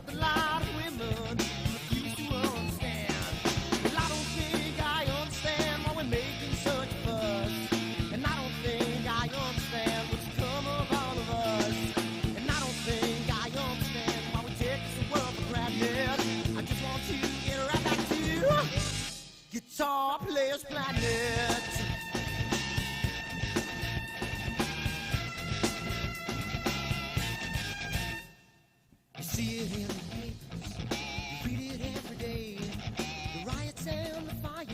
a lot of women refuse to understand. Well, I don't think I understand why we're making such a fuss. And I don't think I understand what's come of all of us. And I don't think I understand why we take this world for granted. I just want to get right back to Guitar Players Planet. You see it in the papers, you read it every day. The riots and the fire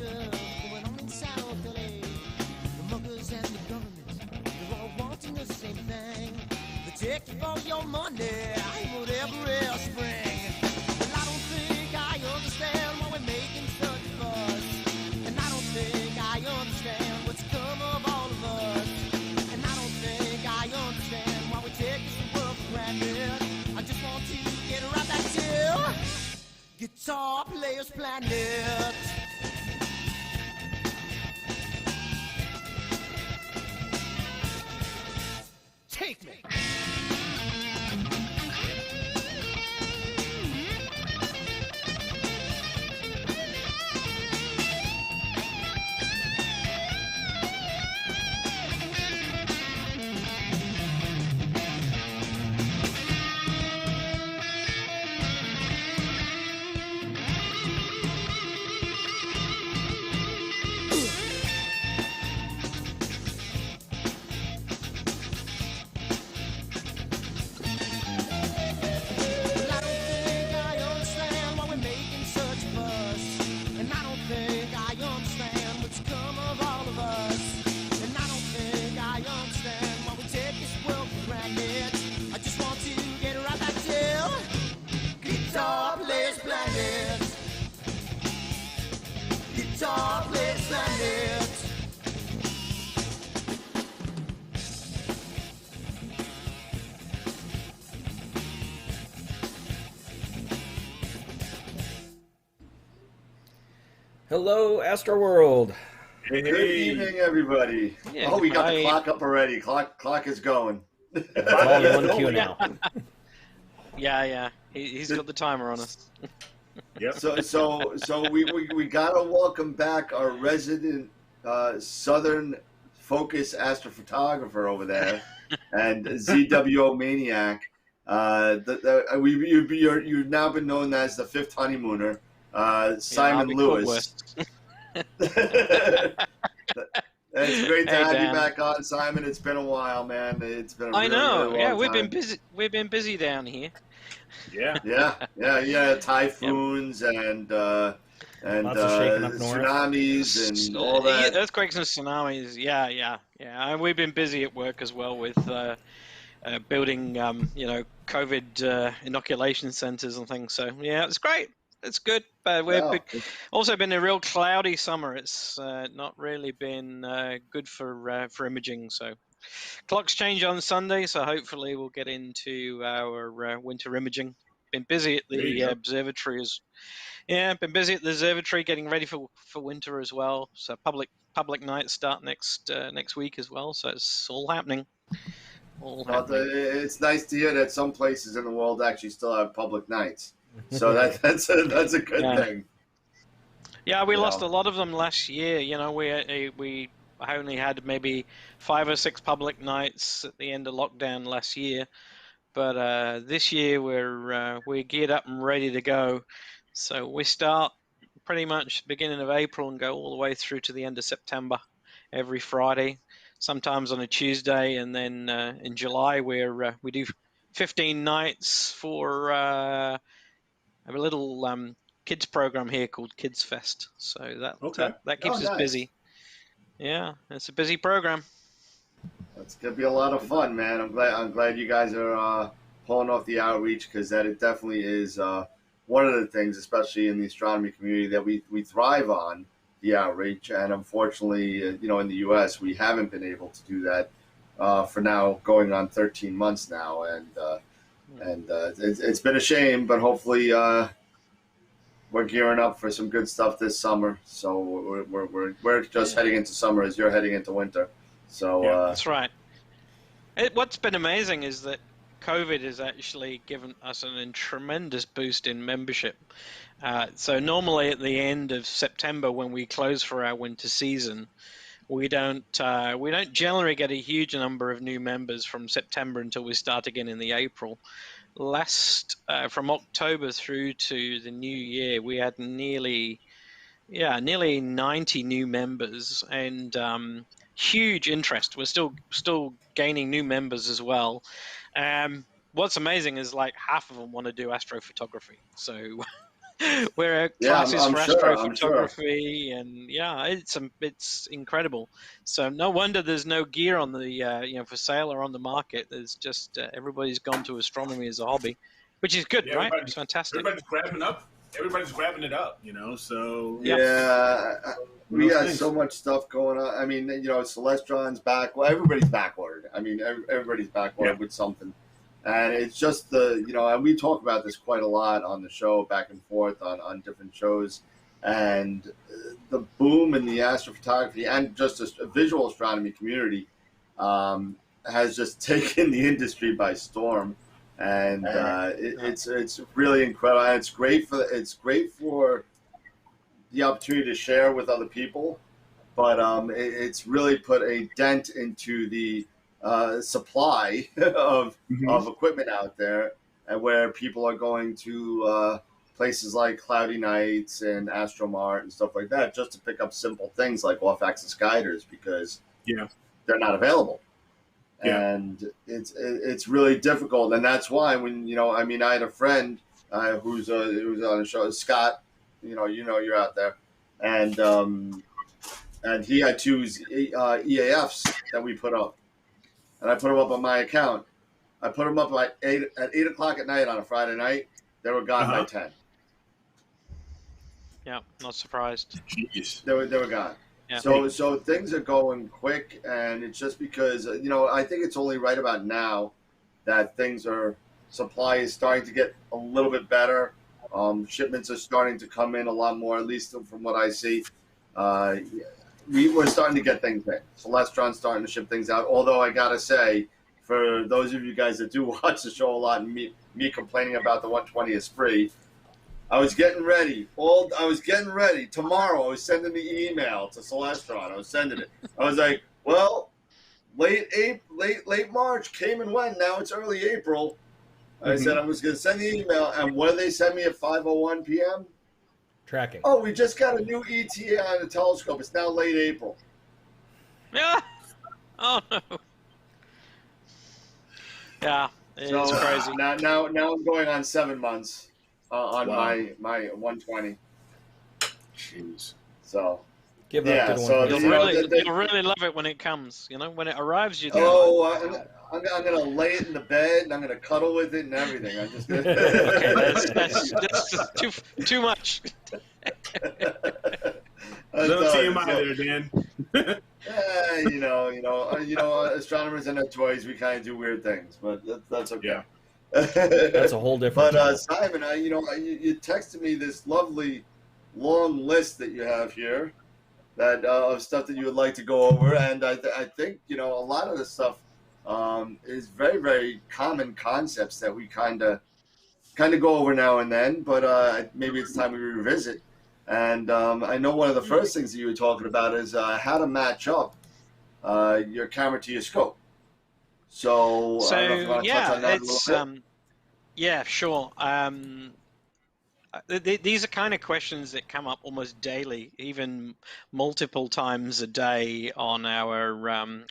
going on in South LA. The muggers and the government, they're all wanting the same thing. They take you for your money, whatever else bring. Well, I don't think I understand why we're making such a fuss. And I don't think I understand what's come of all of us. And I don't think I understand why we take this world for granted. I just want to get right back to Guitar Players Planet. Take me. Guitar Players Planet. Hello, AstroWorld. Good evening, everybody. Yeah, oh, we got the goodbye. clock up already. Clock is going. It's all in one queue now. Yeah. He's got the timer on us. Yep. So we gotta welcome back our resident Southern Focus astrophotographer over there, and ZWO maniac. You've now been known as the fifth honeymooner, Simon Lewis. It's great to have Dan. you back on, Simon. It's been a while, man. It's been a I really, know. really Yeah, long we've been time. busy. We've been busy down here. Yeah. Typhoons and Lots of shaking up north. tsunamis and all that. Earthquakes and tsunamis. Yeah. And we've been busy at work as well with building, COVID inoculation centers and things. So yeah, it's great. It's good, but also been a real cloudy summer. It's not really been good for imaging. So clocks change on Sunday, so hopefully we'll get into our winter imaging. Been busy at the observatories. Yeah, been busy at the observatory getting ready for winter as well. So public nights start next week as well. So it's all happening. It's nice to hear that some places in the world actually still have public nights. So that's a good thing. Yeah, we lost a lot of them last year. You know, we only had maybe 5 or 6 public nights at the end of lockdown last year, but this year we're geared up and ready to go. So we start pretty much beginning of April and go all the way through to the end of September, every Friday, sometimes on a Tuesday, and then in July we do 15 nights for a little kids program here called Kids Fest. So that keeps us busy. Yeah, it's a busy program. It's gonna be a lot of fun, man. I'm glad you guys are pulling off the outreach, because it definitely is one of the things, especially in the astronomy community, that we thrive on, the outreach. And unfortunately, in the U.S., we haven't been able to do that for now, going on 13 months now, and it's been a shame. But hopefully, we're gearing up for some good stuff this summer. So we're just heading into summer as you're heading into winter. So that's right. What's been amazing is that COVID has actually given us a tremendous boost in membership. So normally at the end of September, when we close for our winter season, we don't generally get a huge number of new members from September until we start again in the April. From October through to the new year, we had nearly 90 new members, and huge interest. We're still gaining new members as well. What's amazing is like half of them want to do astrophotography. So we're Yeah, classes I'm for sure. I'm sure. astrophotography, and yeah, it's incredible. So no wonder there's no gear on the for sale or on the market. There's just everybody's gone to astronomy as a hobby, which is good, Yeah, right? It's fantastic. Everybody's grabbing it up, so Yeah, we got so much stuff going on. I mean, Celestron's back. Well, everybody's backordered. I mean, everybody's backordered with something. And it's just and we talk about this quite a lot on the show, back and forth on different shows. And the boom in the astrophotography and just a visual astronomy community has just taken the industry by storm. And it's really incredible. And it's great for the opportunity to share with other people, but it's really put a dent into the supply of equipment out there, and where people are going to places like Cloudy Nights and Astromart and stuff like that just to pick up simple things like off-axis guiders because they're not available. And it's really difficult, and that's why when I had a friend who's on a show, Scott, you're out there, and he had two EAFs that we put up, and I put them up on my account. I put them up at 8 o'clock at night on a Friday night. They were gone by 10. Yeah, not surprised. Jeez. They were gone. Yeah. So things are going quick, and it's just because I think it's only right about now that supply is starting to get a little bit better. Shipments are starting to come in a lot more, at least from what I see. We're starting to get things in. Celestron's starting to ship things out. Although I gotta say, for those of you guys that do watch the show a lot, and me complaining about the 120 is free, I was getting ready. Tomorrow I was sending the email to Celestron. I was sending it. I was like, well, late March came and went. Now it's early April. I said I was going to send the email, and what did they send me at 5:01 p.m.? Tracking. Oh, we just got a new ETA on the telescope. It's now late April. Yeah. Oh no. Yeah, it's crazy. Now I'm going on 7 months on my 120. Jeez. So. Give up to the so you'll really love it when it comes. When it arrives, you think, I'm gonna lay it in the bed and I'm gonna cuddle with it and everything. I'm just okay. That's too much. Little TMI there, Dan. Astronomers and their toys, we kind of do weird things, but that's okay. Yeah. That's a whole different. But Simon, you texted me this lovely long list that you have here. That of stuff that you would like to go over, and I think a lot of the stuff is very, very common concepts that we kind of go over now and then, but maybe it's time we revisit. And I know one of the first things that you were talking about is how to match up your camera to your scope. So I don't know if you want to touch on that a little bit. Yeah, sure. These are kind of questions that come up almost daily, even multiple times a day on our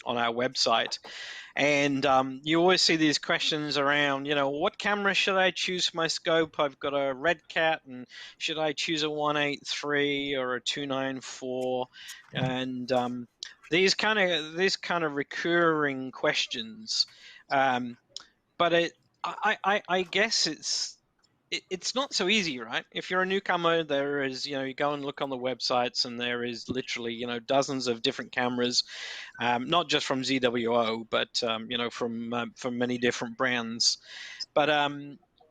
website, and you always see these questions around, what camera should I choose for my scope? I've got a Red Cat, and should I choose a 183 or a 294? And these kind of recurring questions, but I guess it's not so easy, right? If you're a newcomer, there is, you go and look on the websites, and there is literally, dozens of different cameras, not just from ZWO, but from many different brands. But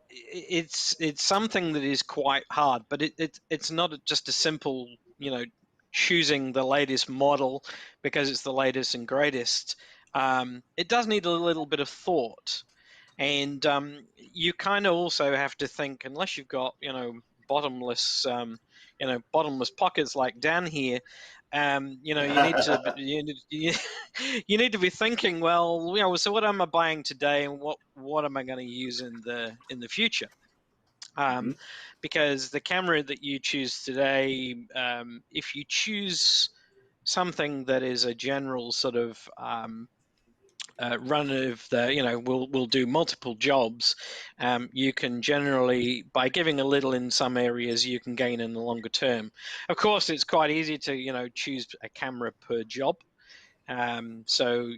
it's something that is quite hard. But it's not just a simple, choosing the latest model because it's the latest and greatest. It does need a little bit of thought. And you kind of also have to think, unless you've got, bottomless, bottomless pockets like Dan here, you need to you need to be thinking, well, so what am I buying today, and what am I going to use in the future? Because the camera that you choose today, if you choose something that is a general sort of run of will do multiple jobs, you can generally, by giving a little in some areas, you can gain in the longer term. Of course, it's quite easy to choose a camera per job. So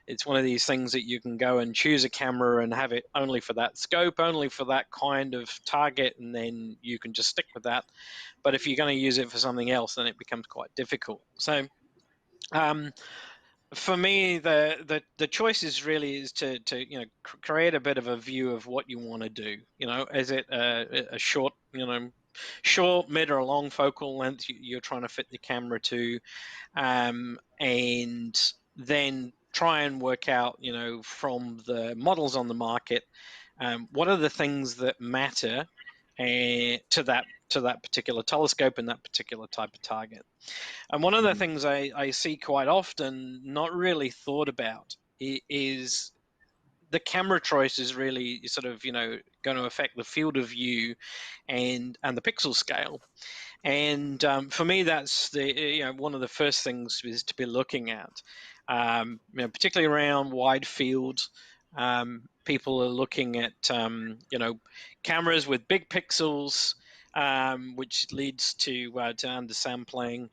it's one of these things that you can go and choose a camera and have it only for that scope, only for that kind of target, and then you can just stick with that. But if you're going to use it for something else, then it becomes quite difficult. So for me, the choice is to create a bit of a view of what you want to do. Is it a short, short, mid, or long focal length you're trying to fit the camera to, and then try and work out, from the models on the market, what are the things that matter to that particular telescope and that particular type of target. And one of the things I see quite often, not really thought about, is the camera choice is really sort of going to affect the field of view and the pixel scale. And for me, that's the one of the first things is to be looking at, particularly around wide field. People are looking at cameras with big pixels, which leads to undersampling,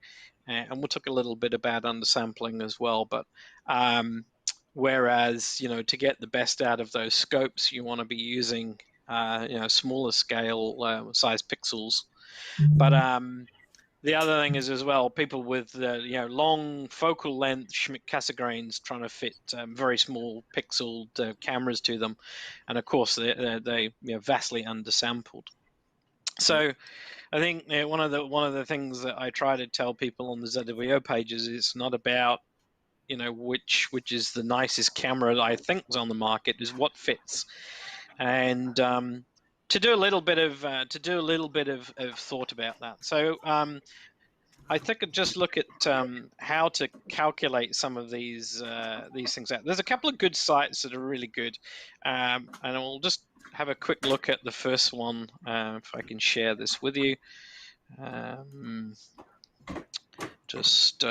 and we'll talk a little bit about undersampling as well. But whereas to get the best out of those scopes, you want to be using smaller scale size pixels. But the other thing is as well, people with long focal length Schmidt-Cassegrains trying to fit very small pixeled cameras to them, and of course they vastly undersampled. So I think one of the things that I try to tell people on the ZWO pages is it's not about which is the nicest camera that I think is on the market, is what fits. And to do a little bit of thought about that. So I think I'd just look at how to calculate some of these things out. There's a couple of good sites that are really good, and I'll just have a quick look at the first one if I can share this with you. Just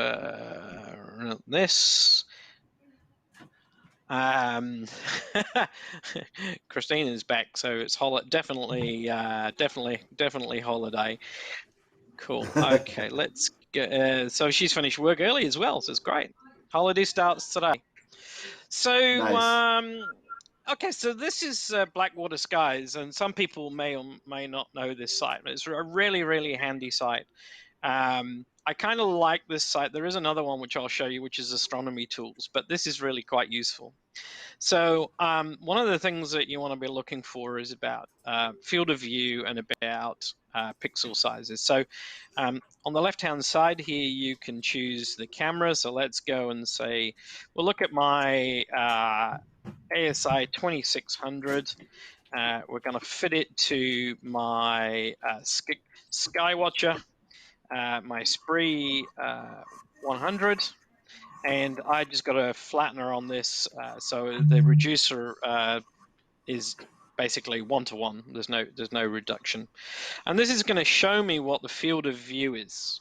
this. Christine is back, so it's definitely holiday. Cool. Okay, let's get. So she's finished work early as well, so it's great. Holiday starts today. So Nice. okay, so this is Blackwater Skies, and some people may or may not know this site. It's a really, really handy site. I kind of like this site. There is another one which I'll show you, which is Astronomy Tools, but this is really quite useful. So one of the things that you want to be looking for is about field of view and about pixel sizes. So on the left-hand side here, you can choose the camera. So let's go and say, we'll look at my ASI 2600. We're going to fit it to my Skywatcher, my Spree 100. And I just got a flattener on this, so the reducer is basically 1-to-1. There's no reduction, and this is going to show me what the field of view is.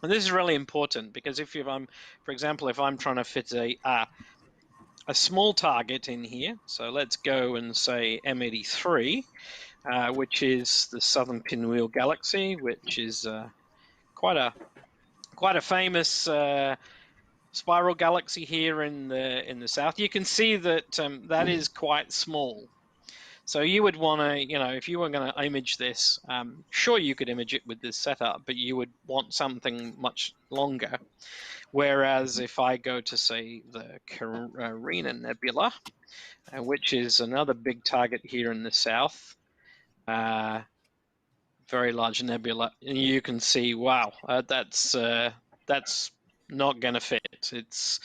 And this is really important because for example, if I'm trying to fit a small target in here, so let's go and say M83, which is the Southern Pinwheel Galaxy, which is quite a famous spiral galaxy here in the south. You can see that that is quite small. So you would want to, if you were going to image this, sure, you could image it with this setup, but you would want something much longer. Whereas if I go to, say, the Carina Nebula, which is another big target here in the south, very large nebula, and you can see, wow, that's not going to fit. It's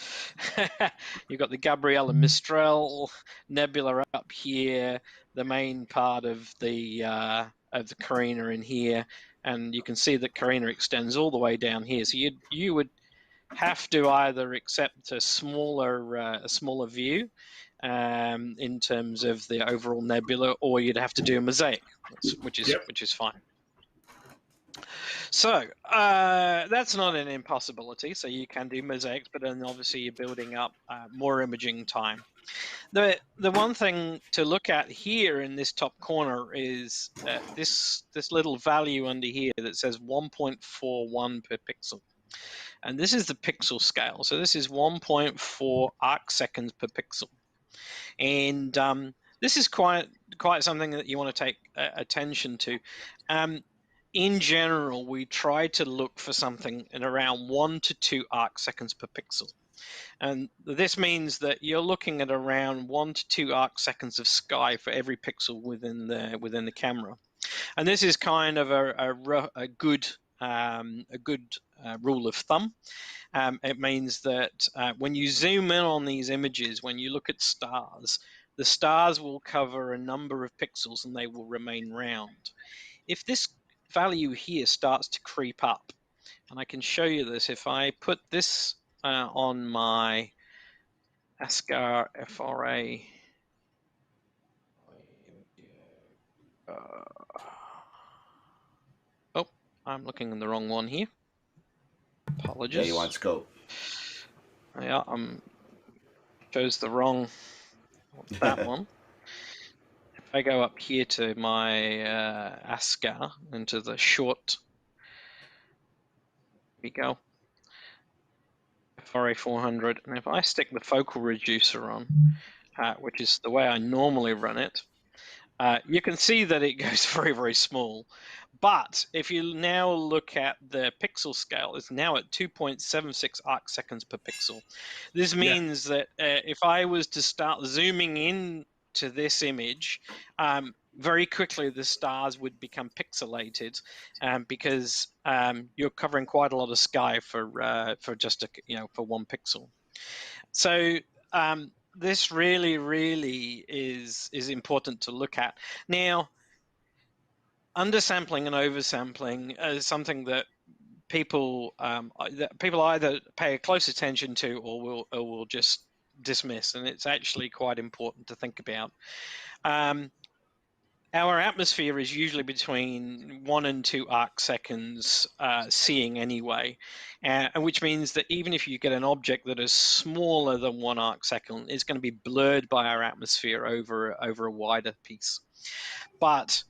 you've got the Gabriella Mistral Nebula up here, the main part of the Carina in here, and you can see that Carina extends all the way down here. So you would have to either accept a smaller view in terms of the overall nebula, or you'd have to do a mosaic, which is fine. So that's not an impossibility. So you can do mosaics, but then obviously you're building up more imaging time. The one thing to look at here in this top corner is this little value under here that says 1.41 per pixel. And this is the pixel scale. So this is 1.4 arc seconds per pixel. And this is quite something that you want to take attention to. In general, we try to look for something in around 1 to 2 arc seconds per pixel. And this means that you're looking at around 1 to 2 arc seconds of sky for every pixel within the camera. And this is kind of a good rule of thumb. It means that when you zoom in on these images, when you look at stars, the stars will cover a number of pixels and they will remain round. If this value here starts to creep up, and I can show you this, if I put this on my ASCAR FRA, oh, I'm looking in the wrong one here. Apologies. Yeah, you want scope. Yeah, chose the wrong, that one. If I go up here to my ASCAR, into the short, here we go, FRA 400, and if I stick the focal reducer on, which is the way I normally run it, you can see that it goes very, very small. But if you now look at the pixel scale, it's now at 2.76 arc seconds per pixel. This means that if I was to start zooming in to this image, very quickly the stars would become pixelated because you're covering quite a lot of sky for just for 1 pixel. So this really is important to look at. Now, undersampling and oversampling is something that people either pay close attention to or will just dismiss, and it's actually quite important to think about. Our atmosphere is usually between 1 and 2 arc seconds seeing anyway, and which means that even if you get an object that is smaller than 1 arc second, it's going to be blurred by our atmosphere over a wider piece. But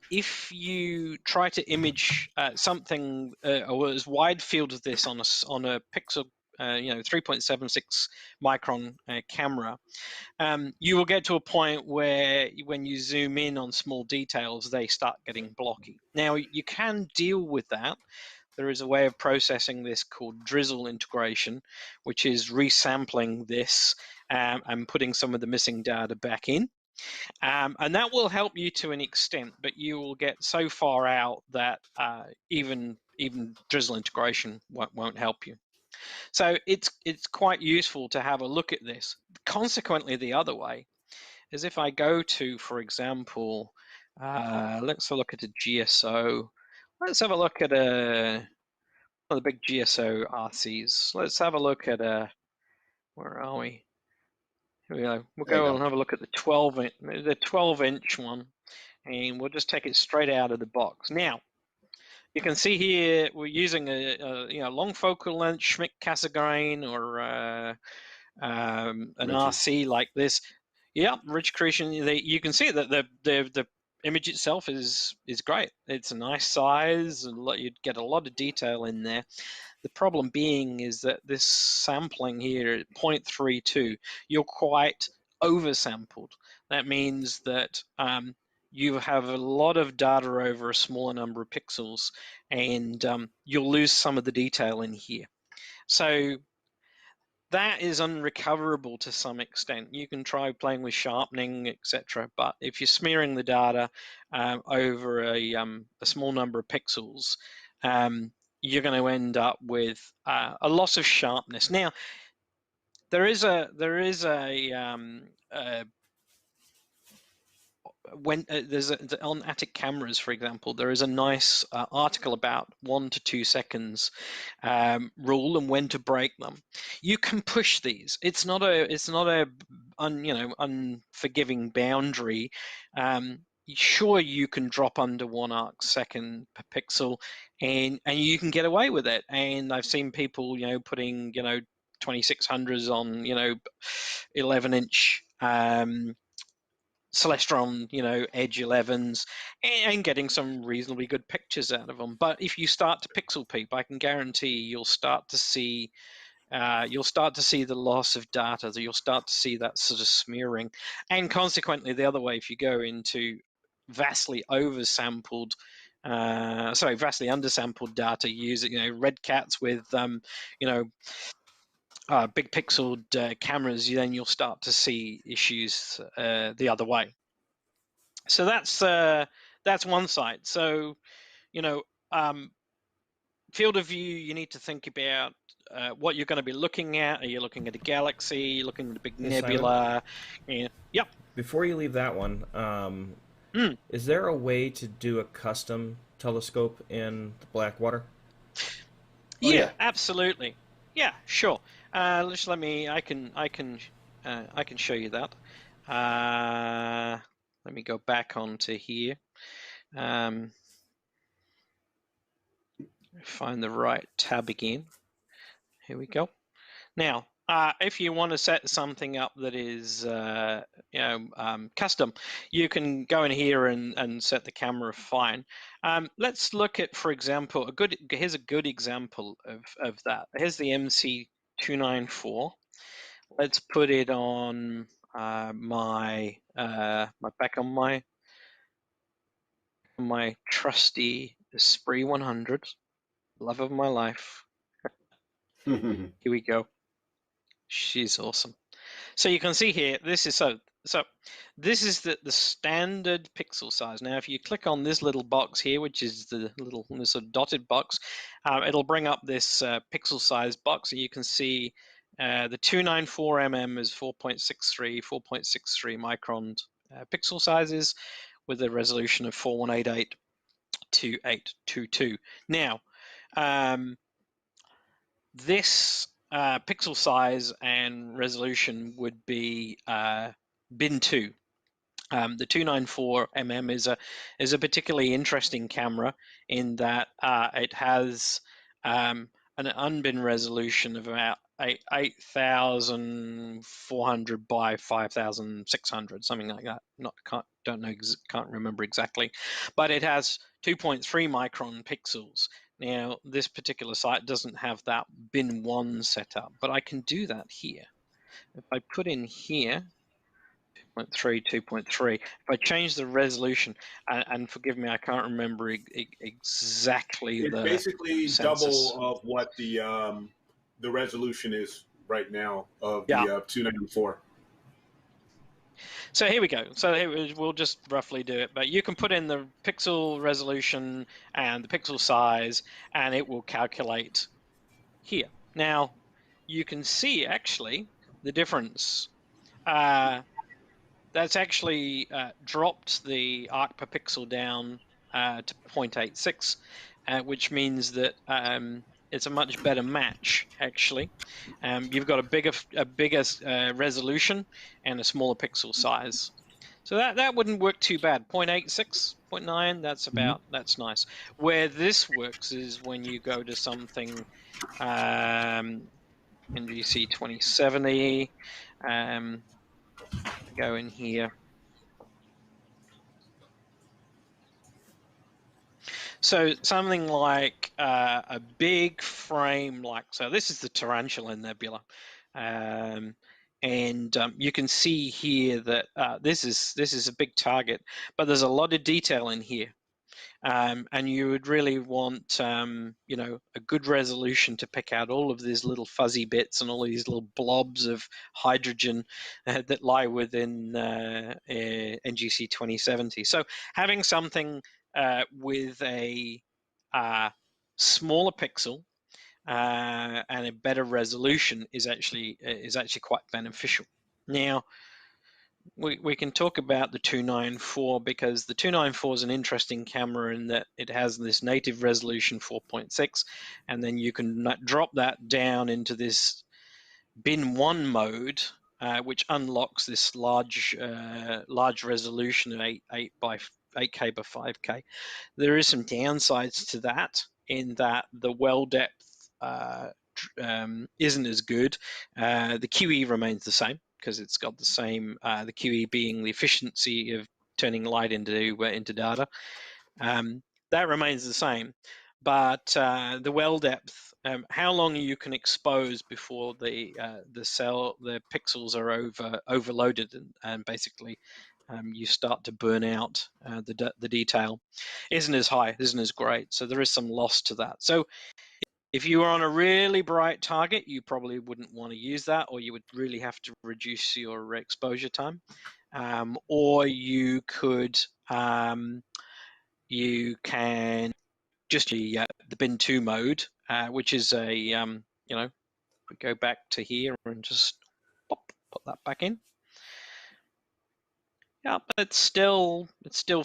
if you try to image something or as wide field as this on a pixel, 3.76 micron camera, you will get to a point where when you zoom in on small details, they start getting blocky. Now, you can deal with that. There is a way of processing this called drizzle integration, which is resampling this and putting some of the missing data back in. And that will help you to an extent, but you will get so far out that even drizzle integration won't help you. So it's quite useful to have a look at this. Consequently, the other way is if I go to, for example, let's have a look at a GSO. Let's have a look at one of the big GSO RCs. Let's have a look at where are we? Here we go. We'll go and have a look at the 12-inch one, and we'll just take it straight out of the box. Now, you can see here we're using a long focal length Schmidt Cassegrain or an RC like this. Yeah, rich accretion. You can see that the image itself is great. It's a nice size, and you'd get a lot of detail in there. The problem being is that this sampling here at 0.32, you're quite oversampled. That means that you have a lot of data over a smaller number of pixels, and you'll lose some of the detail in here. So that is unrecoverable to some extent. You can try playing with sharpening, etc. But if you're smearing the data over a small number of pixels, you're going to end up with a loss of sharpness. Now, there is a when there's on Attic cameras, for example, there is a nice article about 1 to 2 seconds rule and when to break them. You can push these. It's not a unforgiving boundary. Sure, you can drop under 1 arc second per pixel, and you can get away with it. And I've seen people putting 2600s on 11-inch Celestron, Edge 11s, and getting some reasonably good pictures out of them. But if you start to pixel peep, I can guarantee you'll start to see the loss of data. You'll start to see that sort of smearing, and consequently, the other way, if you go into vastly undersampled data, using red cats with big pixeled cameras, then you'll start to see issues the other way. So that's one side. So field of view, you need to think about what you're going to be looking at. Are you looking at a galaxy? Are you looking at a big nebula? Yep. Before you leave that one, is there a way to do a custom telescope in the Blackwater? Yeah, absolutely. Yeah, sure. Just let me. I can show you that. Let me go back onto here. Find the right tab again. Here we go. Now, if you want to set something up that is custom, you can go in here and set the camera fine. Let's look at, for example, here's a good example of that. Here's the MC294. Let's put it on my trusty Esprit 100, love of my life. Here we go. She's awesome. So you can see here, this is this is the standard pixel size. Now, if you click on this little box here, which is the little sort of dotted box, it'll bring up this pixel size box, and you can see the 294 mm is 4.63 micron pixel sizes with a resolution of 4188 to 822. Now, this pixel size and resolution would be bin 2. The 294 mm is a particularly interesting camera in that it has an unbin resolution of about 8,400 by 5,600, something like that. Can't remember exactly, but it has 2.3 micron pixels. Now, this particular site doesn't have that bin 1 set up, but I can do that here. If I put in here 2.3, 2.3, if I change the resolution, and forgive me, I can't remember exactly it's the basically census. double of what the resolution is right now of the 294. So here we go. So we'll just roughly do it, but you can put in the pixel resolution and the pixel size, and it will calculate here. Now, you can see actually the difference. That's actually dropped the arc per pixel down to 0.86, which means that it's a much better match, actually. You've got a bigger resolution and a smaller pixel size. So that wouldn't work too bad. 0.86, 0.9, that's nice. Where this works is when you go to something NGC 2070, go in here. So something like a big frame, so this is the Tarantula Nebula, and you can see here that this is a big target, but there's a lot of detail in here, and you would really want a good resolution to pick out all of these little fuzzy bits and all these little blobs of hydrogen that lie within NGC 2070. So having something with a smaller pixel and a better resolution is actually quite beneficial. Now, we can talk about the 294 because the 294 is an interesting camera in that it has this native resolution 4.6, and then you can drop that down into this bin 1 mode, which unlocks this large resolution of 8K by 5K. There is some downsides to that in that the well depth isn't as good. The QE remains the same because it's got the same, the QE being the efficiency of turning light into data. That remains the same, but the well depth, how long you can expose before the pixels are overloaded and basically you start to burn out the detail, isn't as high, isn't as great. So there is some loss to that. So if you were on a really bright target, you probably wouldn't want to use that, or you would really have to reduce your exposure time. Or you could, you can just the bin 2 mode, which is a, we go back to here and just put that back in. Yeah, it still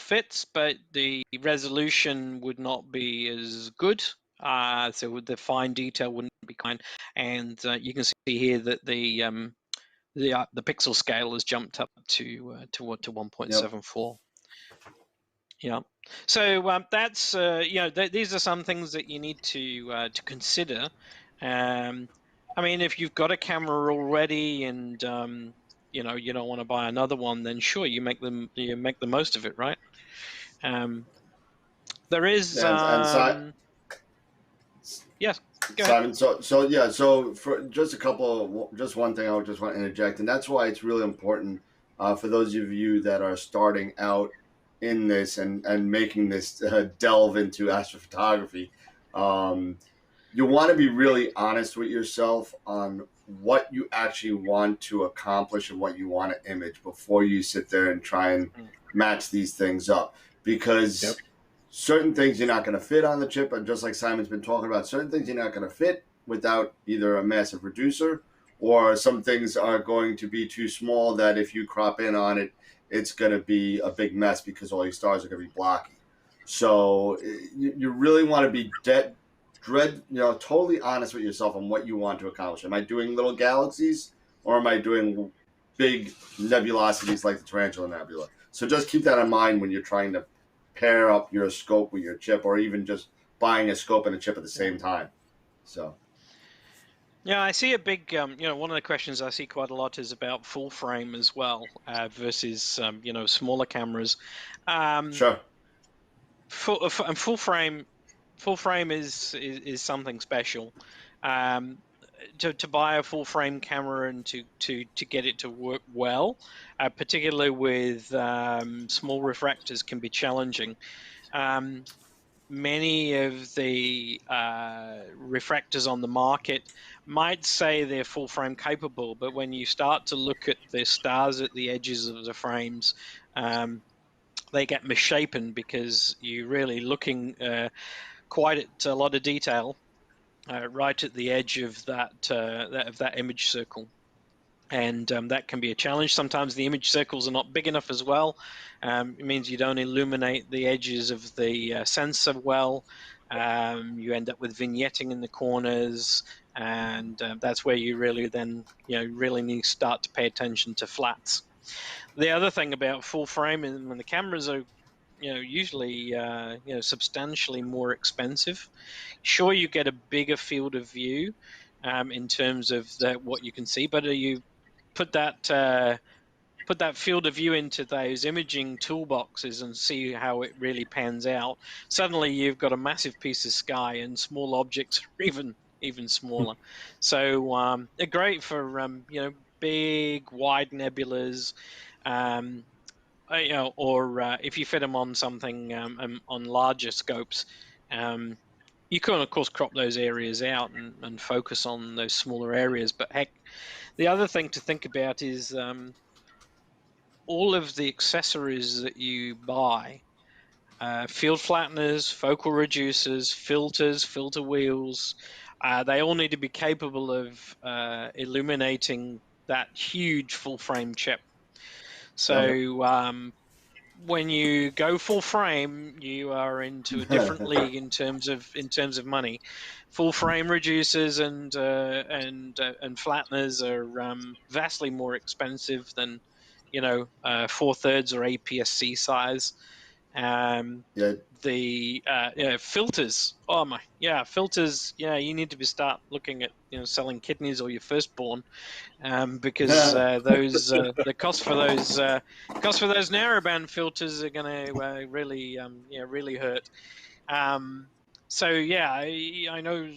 fits, but the resolution would not be as good. So the fine detail wouldn't be kind, and you can see here that the pixel scale has jumped up to 1.74. Yeah. So that's these are some things that you need to consider. I mean, if you've got a camera already and you don't want to buy another one, then sure, you make the most of it, right? There is yes, go ahead. Simon, so for just one thing, I would just want to interject, and that's why it's really important for those of you that are starting out in this and making this delve into astrophotography. You want to be really honest with yourself on what you actually want to accomplish and what you want to image before you sit there and try and match these things up, because certain things you're not going to fit on the chip, and just like Simon's been talking about, certain things you're not going to fit without either a massive reducer, or some things are going to be too small that if you crop in on it, it's going to be a big mess because all your stars are going to be blocky. So you really want to be totally honest with yourself on what you want to accomplish. Am I doing little galaxies, or am I doing big nebulosities like the Tarantula Nebula? So just keep that in mind when you're trying to pair up your scope with your chip, or even just buying a scope and a chip at the same time. So. Yeah, I see a big, one of the questions I see quite a lot is about full frame as well versus, smaller cameras. Sure. Full frame is something special. To buy a full frame camera and to get it to work well, particularly with small refractors, can be challenging. Many of the refractors on the market might say they're full frame capable, but when you start to look at the stars at the edges of the frames, they get misshapen because you're really looking quite at a lot of detail right at the edge of that image circle. And that can be a challenge. Sometimes the image circles are not big enough as well. It means you don't illuminate the edges of the sensor well. You end up with vignetting in the corners, and that's where you really then really need to start to pay attention to flats. The other thing about full frame is when the cameras are usually substantially more expensive. Sure, you get a bigger field of view in terms of what you can see, but you put that field of view into those imaging toolboxes and see how it really pans out. Suddenly, you've got a massive piece of sky, and small objects are even smaller. So they're great for big, wide nebulas. Or if you fit them on something on larger scopes, you can of course crop those areas out and focus on those smaller areas. But heck, the other thing to think about is all of the accessories that you buy field flatteners, focal reducers, filters, filter wheels. They all need to be capable of illuminating that huge full frame chip. So when you go full frame, you are into a different league in terms of money. Full frame reducers and flatteners are vastly more expensive than 4/3 or APS-C size. Yeah. The filters. Oh my, filters. Yeah, you need to start looking at selling kidneys or your firstborn, because those the cost for those narrowband filters are going to really hurt. So yeah, I know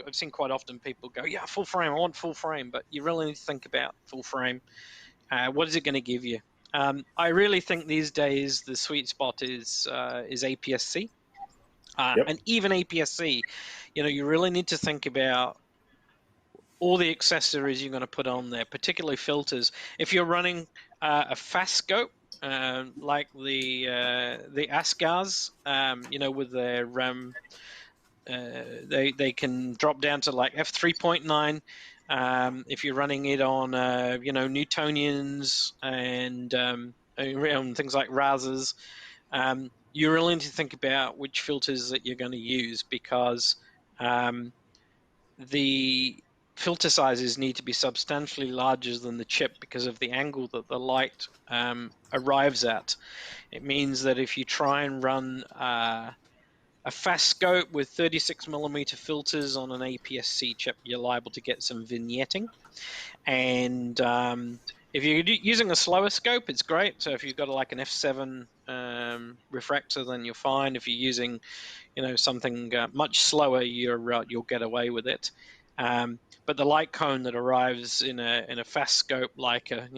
I've seen quite often people go, yeah, full frame. I want full frame, but you really need to think about full frame. What is it going to give you? I really think these days the sweet spot is APS-C, and even APS-C. You really need to think about all the accessories you're going to put on there, particularly filters. If you're running a fast scope, like the Ascars, with their they can drop down to like f3.9. If you're running it on Newtonians and things like Razors, you really need to think about which filters that you're going to use, because the filter sizes need to be substantially larger than the chip because of the angle that the light arrives at. It means that if you try and run a fast scope with 36mm filters on an APS-C chip, you're liable to get some vignetting. And if you're using a slower scope, it's great. So if you've got like an f7 refractor, then you're fine. If you're using something much slower, you'll get away with it. But the light cone that arrives in a fast scope, like a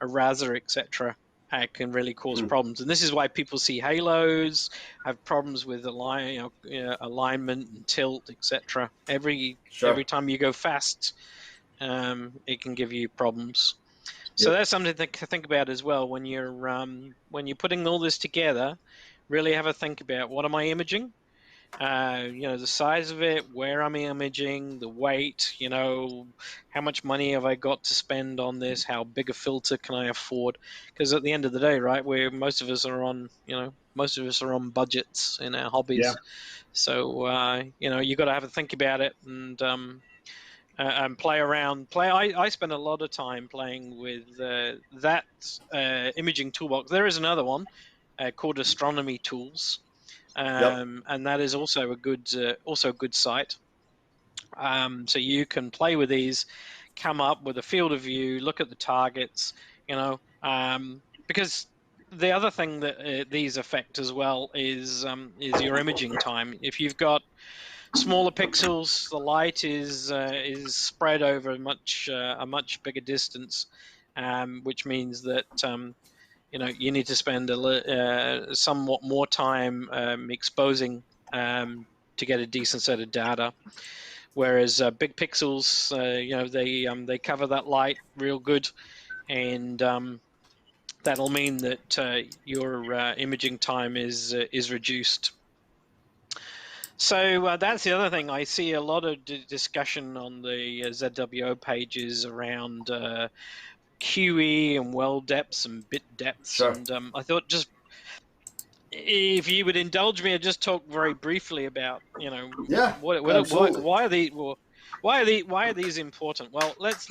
a Razer, etc., can really cause problems. And this is why people see halos, have problems with alignment and tilt, etc. Every time you go fast, it can give you problems. So that's something to think about as well when you're putting all this together. Really have a think about, what am I imaging? The size of it, where I'm imaging, the weight, how much money have I got to spend on this? How big a filter can I afford? Because at the end of the day, right, most of us are on budgets in our hobbies. So, you got to have a think about it and play around. I spend a lot of time playing with that imaging toolbox. There is another one called Astronomy Tools. And that is also a good site. So you can play with these, come up with a field of view, look at the targets, because the other thing that these affect as well is your imaging time. If you've got smaller pixels, the light is spread over a much bigger distance, which means that you need to spend somewhat more time exposing to get a decent set of data. Whereas big pixels, they cover that light real good, and that'll mean that your imaging time is reduced. So that's the other thing. I see a lot of discussion on the ZWO pages around QE and well depths and bit depths, and I thought, just if you would indulge me, I'd just talk very briefly about why are these important? Well, let's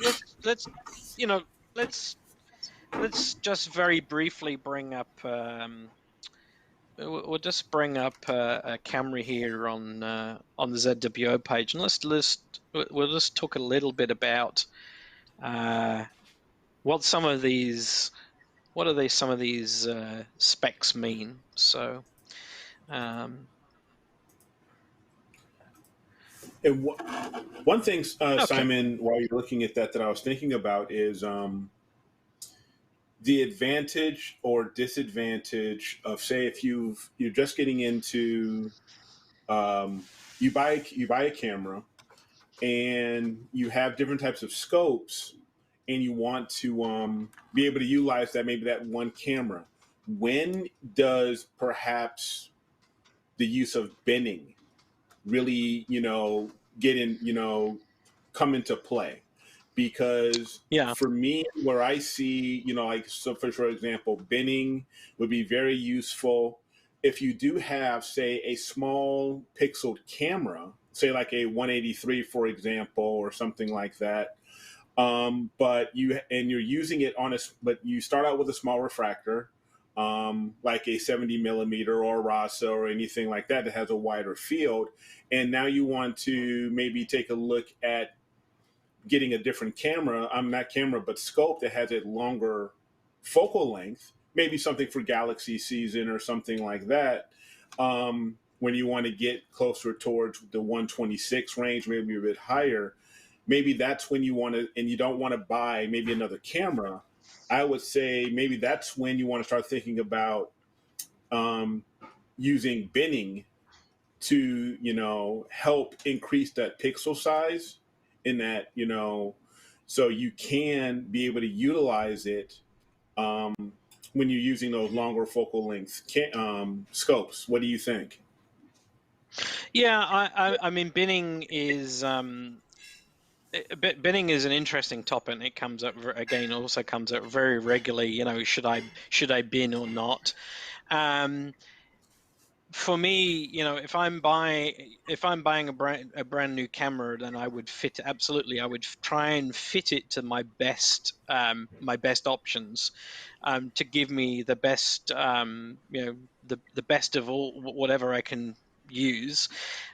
just very briefly bring up. We'll just bring up a camera here on the ZWO page, and we'll just talk a little bit about what some of these specs mean. So. And one thing, Simon, while you're looking at that I was thinking about is the advantage or disadvantage of, say, if you're just getting into, you buy a camera and you have different types of scopes, and you want to be able to utilize that one camera, when does perhaps the use of binning really, come into play? Because Yeah. for me, where I see, like, so for example, binning would be very useful if you do have, say, a small pixeled camera, say like a 183, for example, or something like that. But you're using it but you start out with a small refractor, like a 70 millimeter or Rasa or anything like that has a wider field, and now you want to maybe take a look at getting a different camera. Not camera, but scope that has a longer focal length, maybe something for galaxy season or something like that. When you want to get closer towards the 126 range, maybe a bit higher, maybe that's when you want to, and you don't want to buy maybe another camera. I would say maybe that's when you want to start thinking about um, using binning to, help increase that pixel size in that, so you can be able to utilize it um, when you're using those longer focal length scopes. What do you think? Yeah, I mean, binning is binning is an interesting topic, and it comes up again. Also comes up very regularly. Should I bin or not? For me, if I'm buying a brand new camera, then I would I would try and fit it to my best options, to give me the best, the best of all whatever I can use.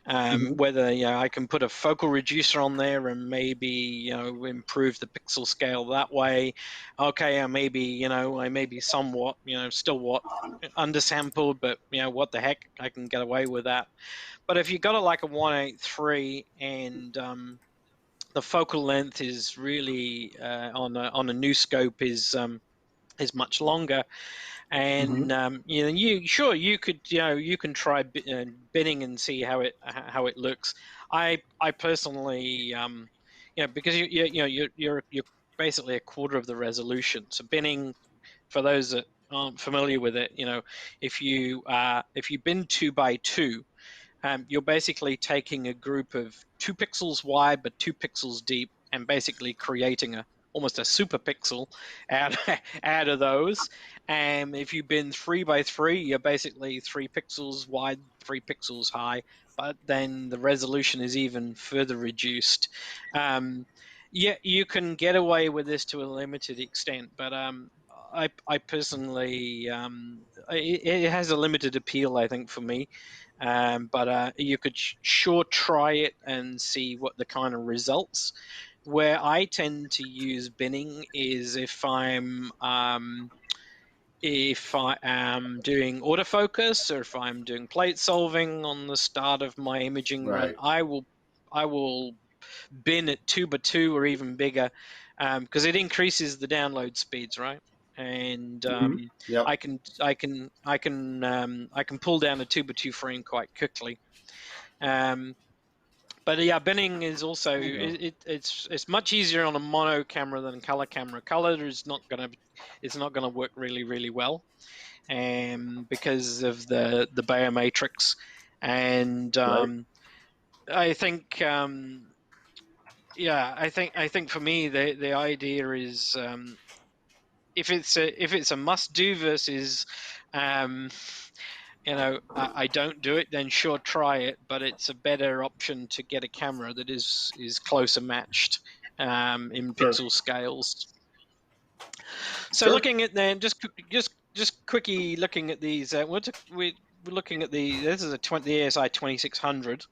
Mm-hmm. Whether I can put a focal reducer on there and maybe improve the pixel scale that way. Okay, I may be somewhat still what undersampled, but what the heck, I can get away with that. But if you got it like a 183 and the focal length is really on a new scope is much longer, Mm-hmm. and you could you can try binning and see how it looks. I personally because you're basically a quarter of the resolution. So binning, for those that aren't familiar with it, if you bin 2 by 2, you're basically taking a group of 2 pixels wide but 2 pixels deep, and basically creating almost a super pixel out out of those. And if you've been 3 by 3, you're basically 3 pixels wide, 3 pixels high, but then the resolution is even further reduced. Yeah, you can get away with this to a limited extent, but I personally, it has a limited appeal, I think, for me. But you could sure try it and see what the kind of results. Where I tend to use binning is if I am doing autofocus, or if I'm doing plate solving on the start of my imaging run. Right. I will bin at 2 by 2 or even bigger, because it increases the download speeds, right? And Mm-hmm. Yep. I can pull down a 2 by 2 frame quite quickly. But yeah, binning is also it's much easier on a mono camera than color camera. Color is not gonna work really really well, because of the Bayer matrix. And Right. I think I think for me the idea is, if it's a must do versus I don't do it, then sure, try it, but it's a better option to get a camera that is closer matched in Sure. pixel scales. So Sure. looking at them, just quickly looking at these, we're looking at this is the ASI 2600,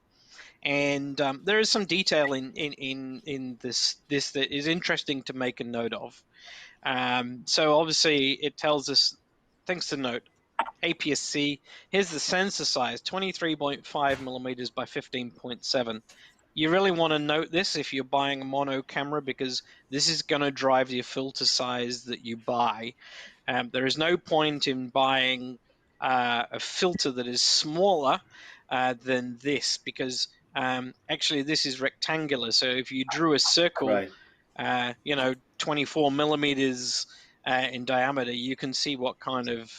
and there is some detail in this that is interesting to make a note of. So obviously it tells us things to note. APS-C. Here's the sensor size, 23.5 millimeters by 15.7. You really want to note this if you're buying a mono camera, because this is going to drive your filter size that you buy. There is no point in buying a filter that is smaller than this, because actually this is rectangular. So if you drew a circle, Right. 24 millimeters in diameter, you can see what kind of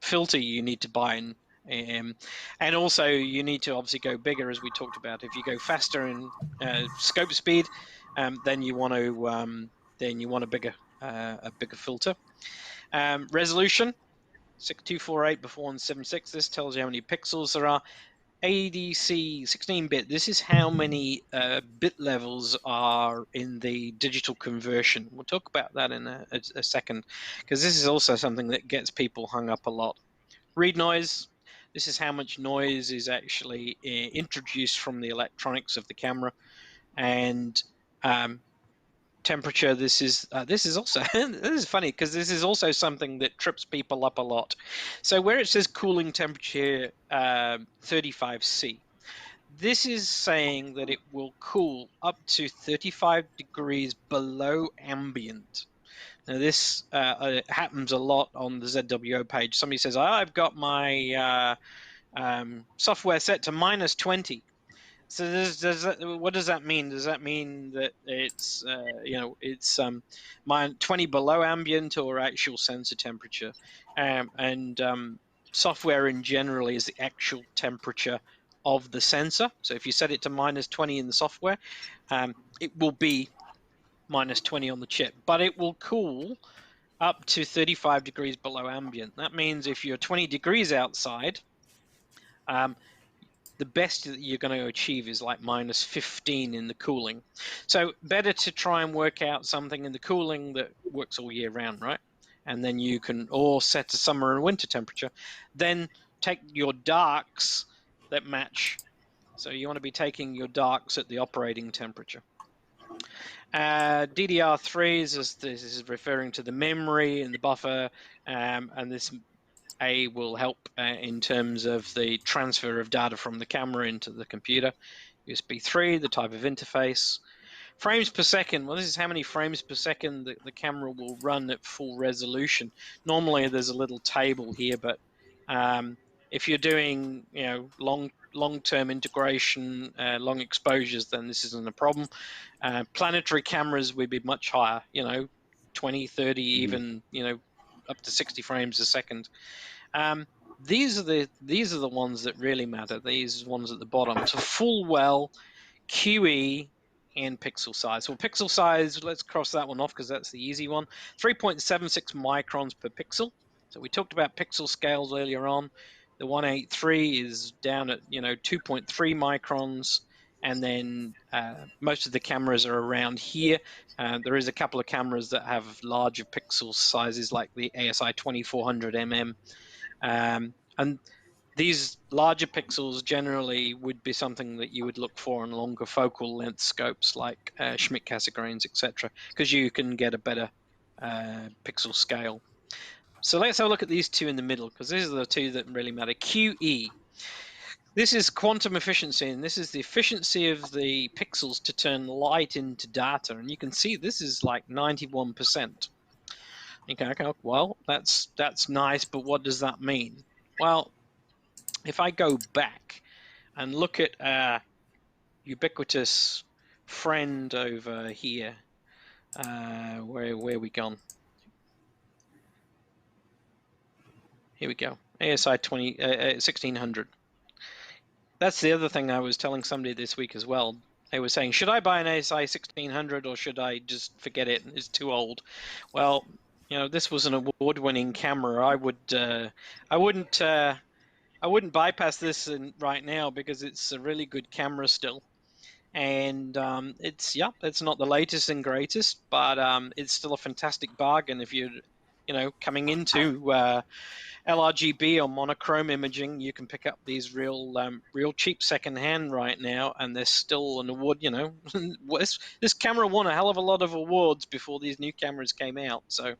filter you need to buy in. And also you need to obviously go bigger, as we talked about. If you go faster in scope speed, then you want a bigger filter. Resolution 6248 before 176. This tells you how many pixels there are. ADC 16-bit. This is how many bit levels are in the digital conversion. We'll talk about that in a second, because this is also something that gets people hung up a lot. Read noise. This is how much noise is actually introduced from the electronics of the camera. And temperature. This is also this is funny, because this is also something that trips people up a lot. So where it says cooling temperature 35°C, this is saying that it will cool up to 35 degrees below ambient. Now this happens a lot on the ZWO page. Somebody says, I've got my software set to -20. So what does that mean? Does that mean that it's it's 20 below ambient, or actual sensor temperature? And software in general is the actual temperature of the sensor. So if you set it to -20 in the software, it will be -20 on the chip, but it will cool up to 35 degrees below ambient. That means if you're 20 degrees outside, the best that you're going to achieve is like -15 in the cooling. So better to try and work out something in the cooling that works all year round, right? And then you can or set a summer and winter temperature. Then take your darks that match. So you want to be taking your darks at the operating temperature. DDR3 this is referring to the memory and the buffer, and this will help in terms of the transfer of data from the camera into the computer. USB 3, the type of interface. Frames per second. Well, this is how many frames per second the camera will run at full resolution. Normally, there's a little table here, but if you're doing long-term integration, long exposures, then this isn't a problem. Planetary cameras would be much higher. 20, 30, even up to 60 frames a second. These are the ones that really matter. These ones at the bottom. So full well, QE, and pixel size. Well, pixel size, let's cross that one off because that's the easy one. 3.76 microns per pixel. So we talked about pixel scales earlier on. The 183 is down at 2.3 microns, and then most of the cameras are around here. There is a couple of cameras that have larger pixel sizes, like the ASI 2400 mm. And these larger pixels generally would be something that you would look for in longer focal length scopes like Schmidt-Cassegrains, etc., because you can get a better pixel scale. So let's have a look at these two in the middle, because these are the two that really matter. QE. This is quantum efficiency, and this is the efficiency of the pixels to turn light into data. And you can see this is like 91%. Okay, well, that's nice, but what does that mean? Well, if I go back and look at our ubiquitous friend over here, where we gone? Here we go. ASI 1600. That's the other thing I was telling somebody this week as well. They were saying, should I buy an ASI 1600 or should I just forget it? It's too old. Well, this was an award-winning camera. I wouldn't bypass this right now because it's a really good camera still. And it's not the latest and greatest, but it's still a fantastic bargain if you're coming into LRGB or monochrome imaging. You can pick up these real cheap secondhand right now, and there's still an award. This camera won a hell of a lot of awards before these new cameras came out, so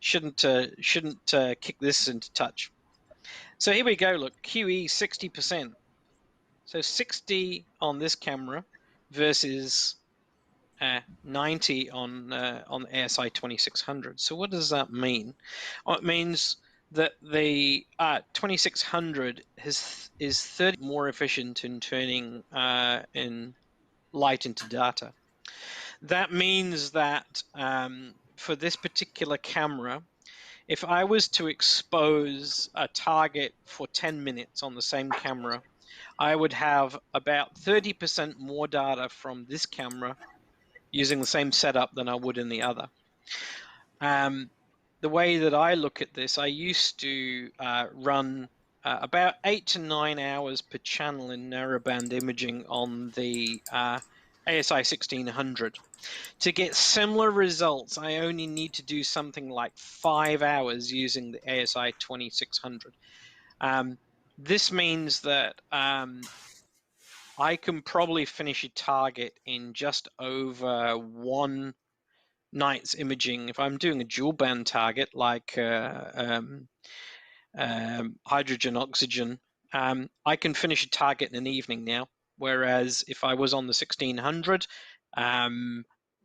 shouldn't kick this into touch. So here we go. Look, QE 60%. So 60 on this camera versus 90 on ASI 2600. So what does that mean? Well, it means that the 2600 is 30 more efficient in turning in light into data. That means that for this particular camera, if I was to expose a target for 10 minutes on the same camera, I would have about 30% more data from this camera using the same setup than I would in the other. The way that I look at this, I used to run about 8 to 9 hours per channel in narrowband imaging on the ASI 1600. To get similar results, I only need to do something like 5 hours using the ASI 2600. This means that I can probably finish a target in just over one night's imaging. If I'm doing a dual band target like hydrogen, oxygen, I can finish a target in an evening now. Whereas if I was on the 1600,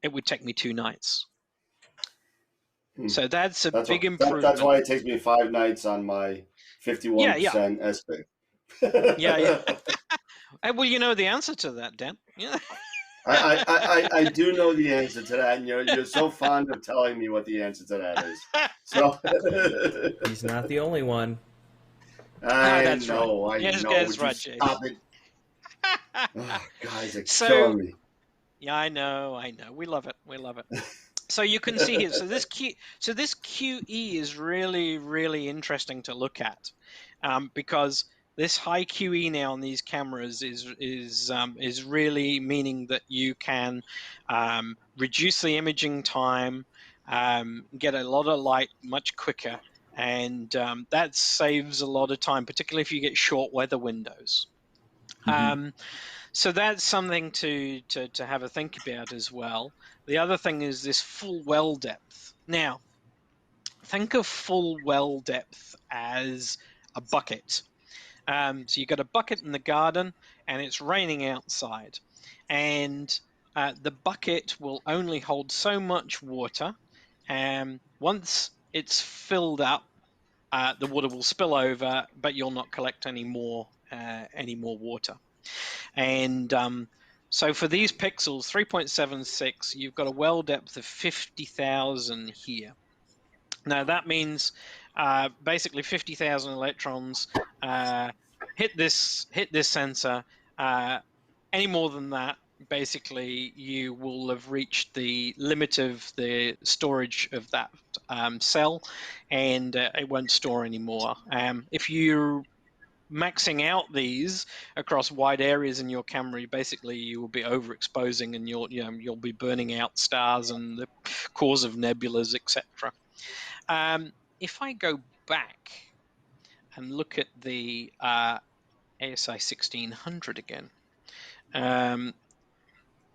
it would take me 2 nights. So that's a big improvement. That's why it takes me 5 nights on my 51% SPIC. Yeah. Well, you know the answer to that, Dan. Yeah. I do know the answer to that, and you're so fond of telling me what the answer to that is. So He's not the only one. I know. Right. I know. Would you stop it? Oh, guys are killing me. Yeah, I know. We love it. So you can see here. So this QE is really, really interesting to look at, because this high QE now on these cameras is really meaning that you can reduce the imaging time, get a lot of light much quicker, and that saves a lot of time, particularly if you get short weather windows. Mm-hmm. So that's something to have a think about as well. The other thing is this full well depth. Now, think of full well depth as a bucket. So you've got a bucket in the garden and it's raining outside. And the bucket will only hold so much water. And once it's filled up, the water will spill over, but you'll not collect any more water. And so for these pixels, 3.76, you've got a well depth of 50,000 here. Now that means basically 50,000 electrons hit this sensor. Any more than that, basically you will have reached the limit of the storage of that cell, and it won't store anymore. If you're maxing out these across wide areas in your camera, basically you will be overexposing, and you'll be burning out stars and the cause of nebulas, etc. If I go back and look at the ASI 1600 again,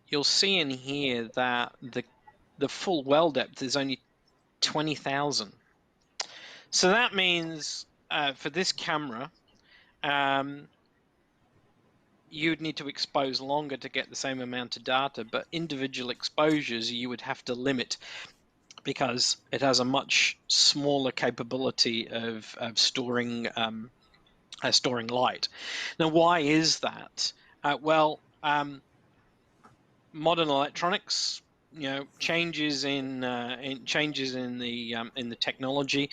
you'll see in here that the full well depth is only 20,000. So that means for this camera, you'd need to expose longer to get the same amount of data, but individual exposures you would have to limit because it has a much smaller capability of storing light. Now, why is that? Modern electronics, changes in the technology.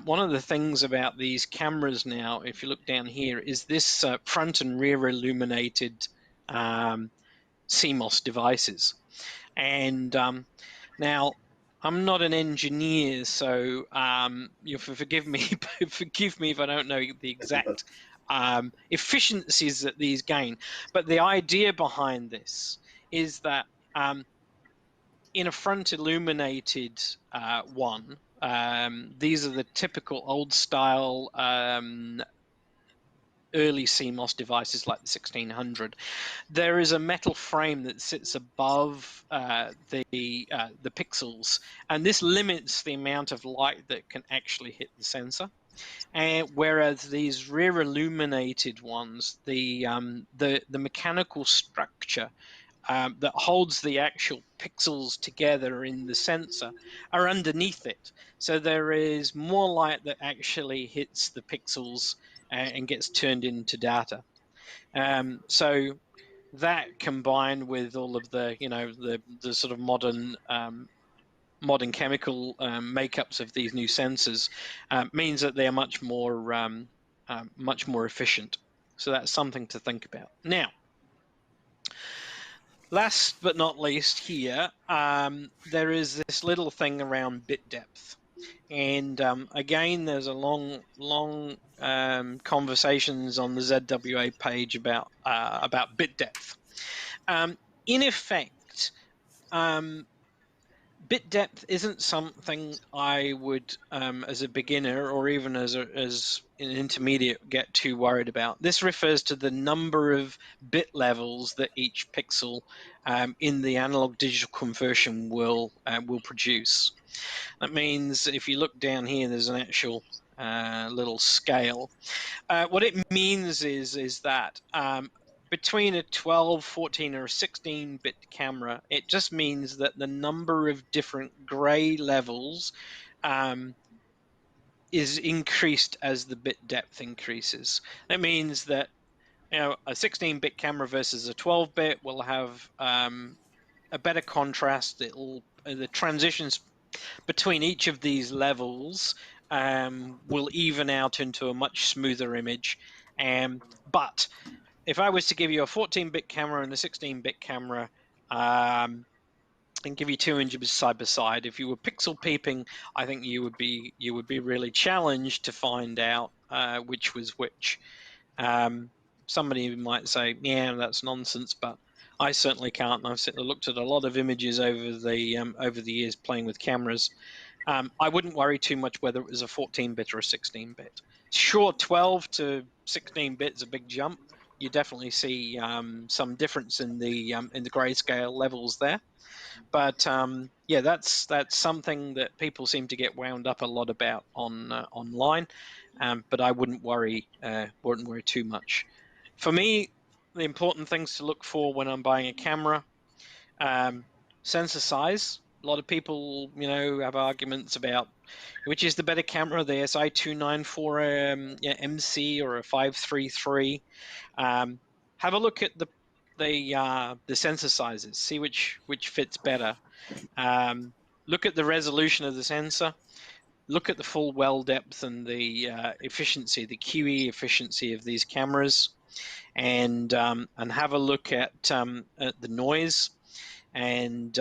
One of the things about these cameras now, if you look down here, is this front and rear illuminated CMOS devices. And now, I'm not an engineer, so you forgive me if I don't know the exact efficiencies that these gain. But the idea behind this is that in a front illuminated one, these are the typical old style early CMOS devices like the 1600. There is a metal frame that sits above the pixels, and this limits the amount of light that can actually hit the sensor. And whereas these rear illuminated ones, the mechanical structure that holds the actual pixels together in the sensor are underneath it. So there is more light that actually hits the pixels and gets turned into data. So that combined with all of the, you know, the sort of modern chemical makeups of these new sensors means that they are much more efficient. So that's something to think about. Now, last but not least here, there is this little thing around bit depth. And again, there's a long conversations on the ZWA page about bit depth. In effect, bit depth isn't something I would, as a beginner or even as an intermediate, get too worried about. This refers to the number of bit levels that each pixel in the analog digital conversion will produce. That means if you look down here, there's an actual little scale. What it means is that between a 12, 14, or a 16-bit camera, it just means that the number of different gray levels is increased as the bit depth increases. That means that, you know, a 16-bit camera versus a 12-bit will have a better contrast. The transitions between each of these levels will even out into a much smoother image. But if I was to give you a 14-bit camera and a 16-bit camera, and give you two images side by side, if you were pixel peeping, I think you would be really challenged to find out which was which. Somebody might say, "Yeah, that's nonsense," but I certainly can't. And I've looked at a lot of images over the years playing with cameras. I wouldn't worry too much whether it was a 14-bit or a 16-bit. Sure, 12 to 16-bit is a big jump. You definitely see some difference in the grayscale levels there. But yeah, that's something that people seem to get wound up a lot about online. But I wouldn't worry too much. For me, the important things to look for when I'm buying a camera: sensor size. A lot of people, you know, have arguments about which is the better camera, the SI294 MC or a 533. Have a look at the sensor sizes, see which fits better. Look at the resolution of the sensor. Look at the full well depth and the efficiency, the QE efficiency of these cameras, and have a look at the noise, and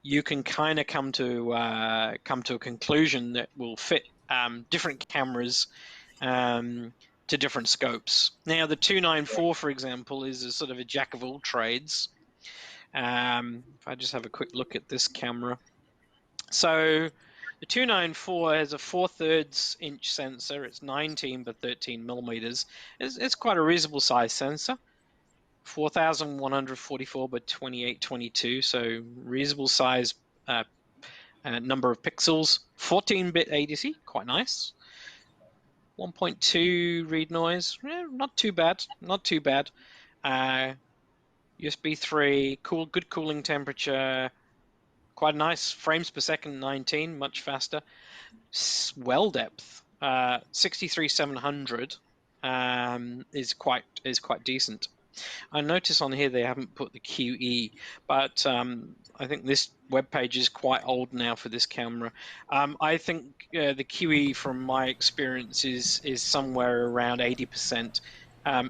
you can kind of come to a conclusion that will fit different cameras to different scopes. Now, the 294, for example, is a sort of a jack of all trades. If I just have a quick look at this camera. So the 294 has a 4/3 inch sensor. It's 19 by 13 millimeters. It's quite a reasonable size sensor. 4,144 by 2822, so reasonable size number of pixels. 14-bit ADC, quite nice. 1.2 read noise, not too bad, not too bad. USB 3, good cooling temperature, quite nice. Frames per second 19, much faster. Well depth 63700 is quite decent. I notice on here they haven't put the QE, but I think this web page is quite old now for this camera. I think the QE, from my experience, is somewhere around 80%.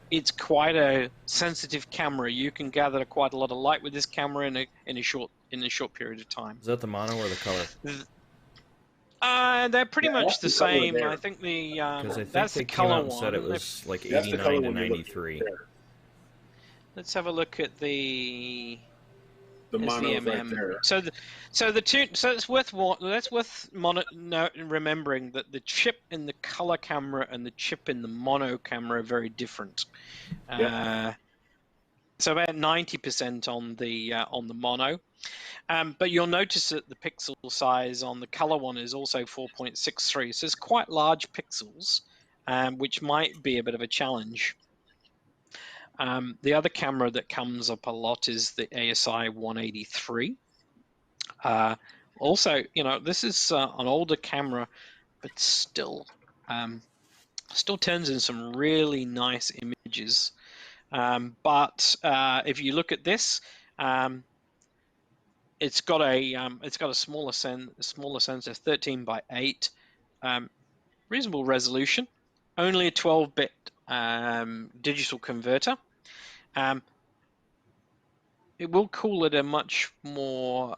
It's quite a sensitive camera. You can gather quite a lot of light with this camera in a short period of time. Is that the mono or the color? They're pretty much the same. I think that's the color one. Said it was like 89 to 93. Let's have a look at the mono right there. So it's worth remembering that the chip in the color camera and the chip in the mono camera are very different. So about 90% on the mono, but you'll notice that the pixel size on the color one is also 4.63. So it's quite large pixels, which might be a bit of a challenge. The other camera that comes up a lot is the ASI 183. Also, you know, this is an older camera, but still turns in some really nice images. But if you look at this, it's got a smaller sensor, 13 by 8, reasonable resolution, only a 12-bit digital converter. It will cool at a much more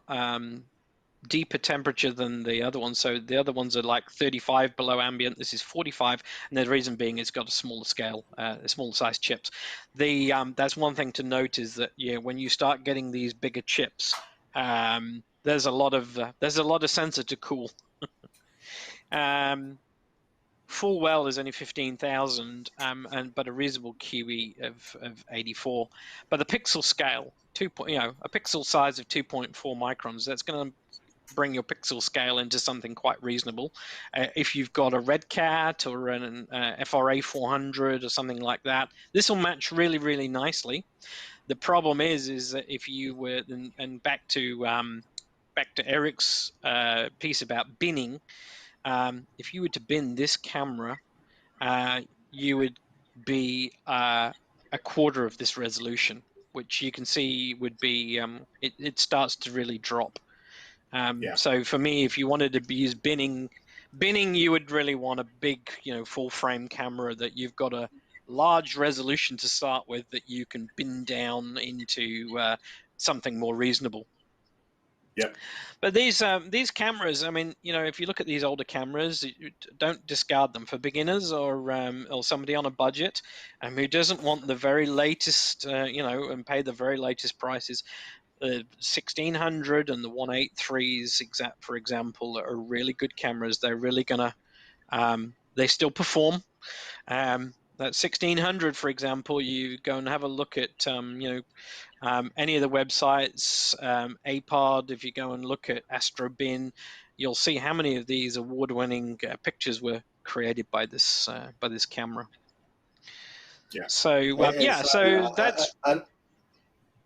deeper temperature than the other ones. So the other ones are like 35 below ambient. This is 45, and the reason being it's got a smaller scale, smaller size chips. That's one thing to note, is that when you start getting these bigger chips, there's a lot of sensor to cool. Full well is only 15,000, but a reasonable QE of 84. But the pixel scale, a pixel size of 2.4 microns, that's going to bring your pixel scale into something quite reasonable. If you've got a Red Cat or an FRA 400 or something like that, this will match really, really nicely. The problem is that if you were, and back to Eric's piece about binning, if you were to bin this camera, you would be a quarter of this resolution, which you can see would be, it starts to really drop. So for me, if you wanted to use binning, you would really want a big, full frame camera that you've got a large resolution to start with that you can bin down into something more reasonable. Yep. But these cameras, I mean, if you look at these older cameras, don't discard them for beginners or somebody on a budget who doesn't want the very latest, and pay the very latest prices. The 1600 and the 183s, for example, are really good cameras. They're really gonna, they still perform. That 1600, for example, you go and have a look at, any of the websites, APOD. If you go and look at AstroBin, you'll see how many of these award-winning pictures were created by this camera. Yeah. So that's.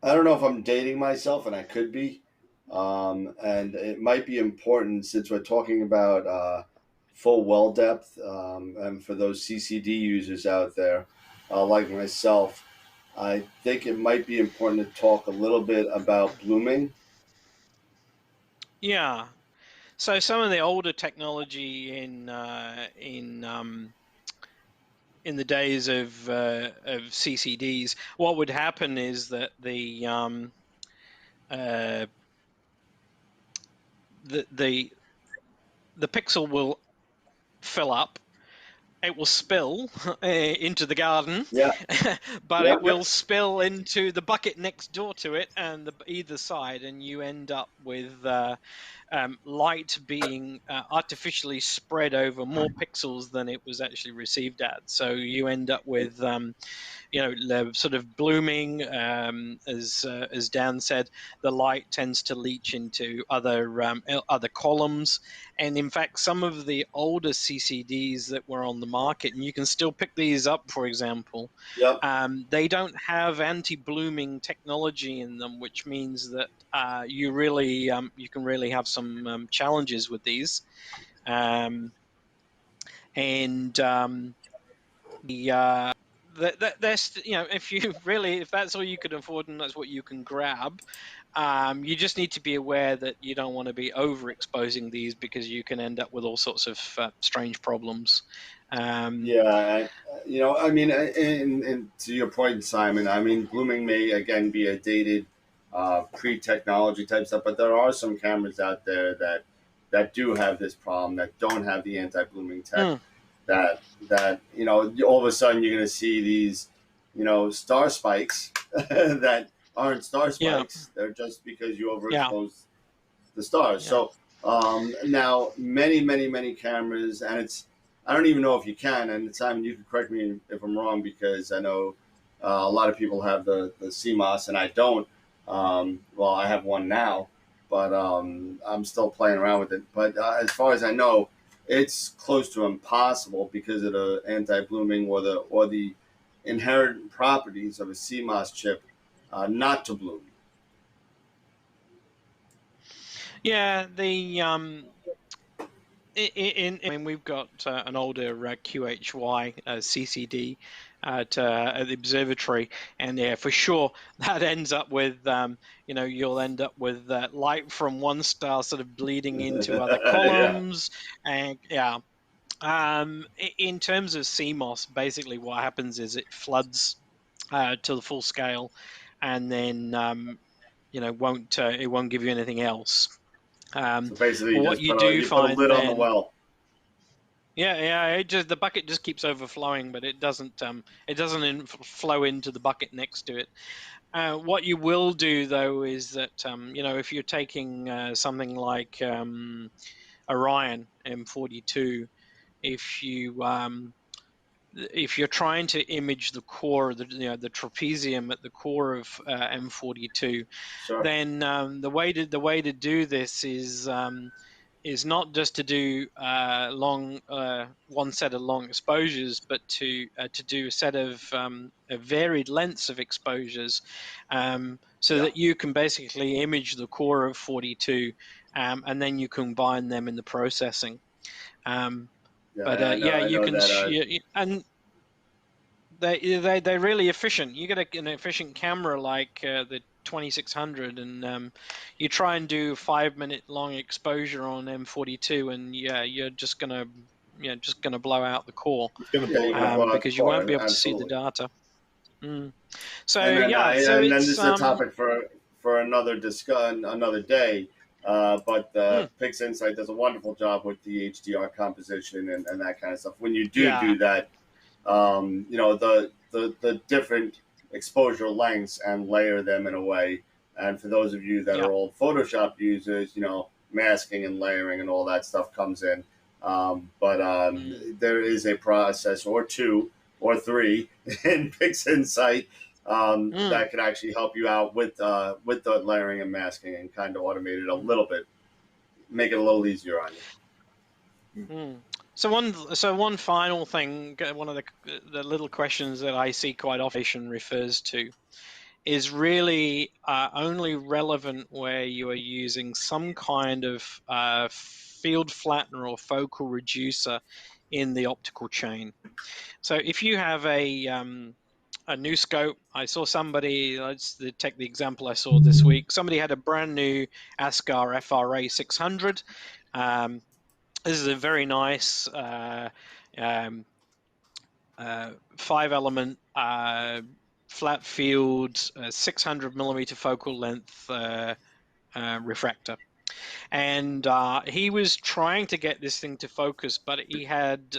I don't know if I'm dating myself, and I could be. And it might be important, since we're talking about full well depth, and for those CCD users out there, like myself, I think it might be important to talk a little bit about blooming. Yeah. So some of the older technology in the days of CCDs, what would happen is that the pixel will fill up. It will spill into the garden, Yeah. but Yep. it will spill into the bucket next door to it and either side, and you end up with light being artificially spread over more pixels than it was actually received at. So you end up with sort of blooming, as Dan said. The light tends to leach into other columns, and in fact, some of the older CCDs that were on the market, and you can still pick these up, for example, Yep. they don't have anti-blooming technology in them, which means that you can really have some challenges with these, and if that's all you can afford and that's what you can grab, you just need to be aware that you don't want to be overexposing these, because you can end up with all sorts of strange problems. Yeah, I mean, and to your point, Simon, I mean, blooming may again be a dated, pre-technology type stuff, but there are some cameras out there that do have this problem, that don't have the anti-blooming tech. That all of a sudden you're going to see these, star spikes that aren't star spikes. They're just because you overexpose the stars. So now many cameras, and I don't even know if you can. And Simon, you can correct me if I'm wrong, because I know a lot of people have the CMOS, and I don't. Well, I have one now, but I'm still playing around with it. But as far as I know, it's close to impossible, because of the anti-blooming or the inherent properties of a CMOS chip, not to bloom. Yeah, I mean, we've got an older QHY CCD at the observatory, and yeah, for sure that ends up with you'll end up with light from one star sort of bleeding into other Yeah. columns, and yeah. In terms of CMOS, basically what happens is it floods to the full scale, and then it won't give you anything else. So basically, But you what just you do you put a find lid on the then, well. yeah, the bucket just keeps overflowing, but it doesn't flow into the bucket next to it. What you will do though is that if you're taking something like Orion M42, if you if you're trying to image the core, the trapezium at the core of M42, Sure. then the way to do this is not just to do one set of long exposures, but to do a set of varied lengths of exposures, so Yeah. that you can basically image the core of 42, and then you combine them in the processing. Um, Yeah. but I yeah, you know can that. and they're really efficient. You get an efficient camera like the 2600, and you try and do 5 minute long exposure on M42, and yeah, you're just gonna blow out the core, It's going to Yeah, blow you're it gonna out. blow out the because you won't be core. able to see the Absolutely. data. Mm. So yeah, so And then it's this is a topic for another day. But mm, Pix Insight does a wonderful job with the HDR composition and that kind of stuff. When you yeah, do that, the different exposure lengths and layer them in a way. And for those of you that yeah, are old Photoshop users, masking and layering and all that stuff comes in. But mm, there is a process or two or three in Pix Insight mm, that can actually help you out with the layering and masking and kind of automate it a mm, little bit, make it a little easier on you. mm. So one final thing, one of the little questions that I see quite often refers to is really only relevant where you are using some kind of field flattener or focal reducer in the optical chain. So if you have a new scope, I saw somebody, let's take the example I saw this week. Somebody had a brand new ASCAR FRA 600. Um, this is a very nice um, 5-element flat field, 600 millimeter focal length refractor. And he was trying to get this thing to focus, but he had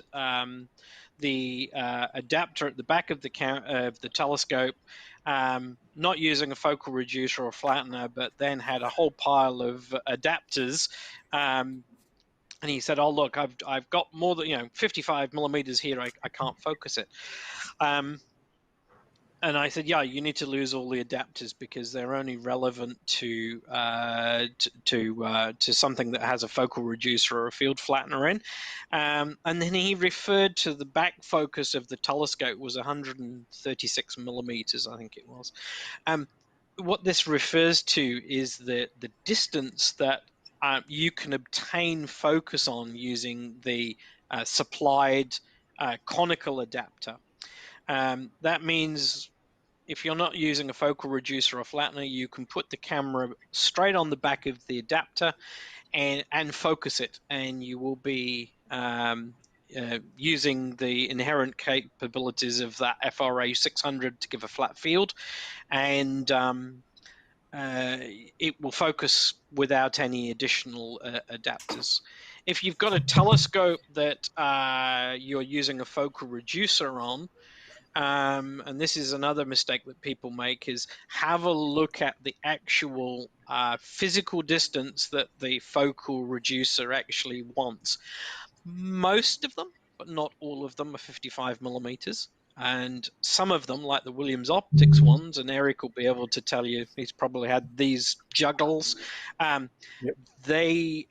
the adapter at the back of the telescope, not using a focal reducer or flattener, but then had a whole pile of adapters. And he said, "Oh, look, I've got more than 55 millimeters here. I can't focus it." Um, and I said, "Yeah, you need to lose all the adapters because they're only relevant to something that has a focal reducer or a field flattener in." And then he referred to the back focus of the telescope was 136 millimeters, I think it was. What this refers to is the distance that you can obtain focus on using the supplied conical adapter. That means if you're not using a focal reducer or flattener, you can put the camera straight on the back of the adapter and focus it, and you will be using the inherent capabilities of that FRA 600 to give a flat field, and it will focus without any additional adapters. If you've got a telescope that you're using a focal reducer on, and this is another mistake that people make, is have a look at the actual physical distance that the focal reducer actually wants. Most of them, but not all of them, are 55 millimeters. And some of them, like the Williams Optics ones, and Eric will be able to tell you, he's probably had these juggles. Um, Yep. they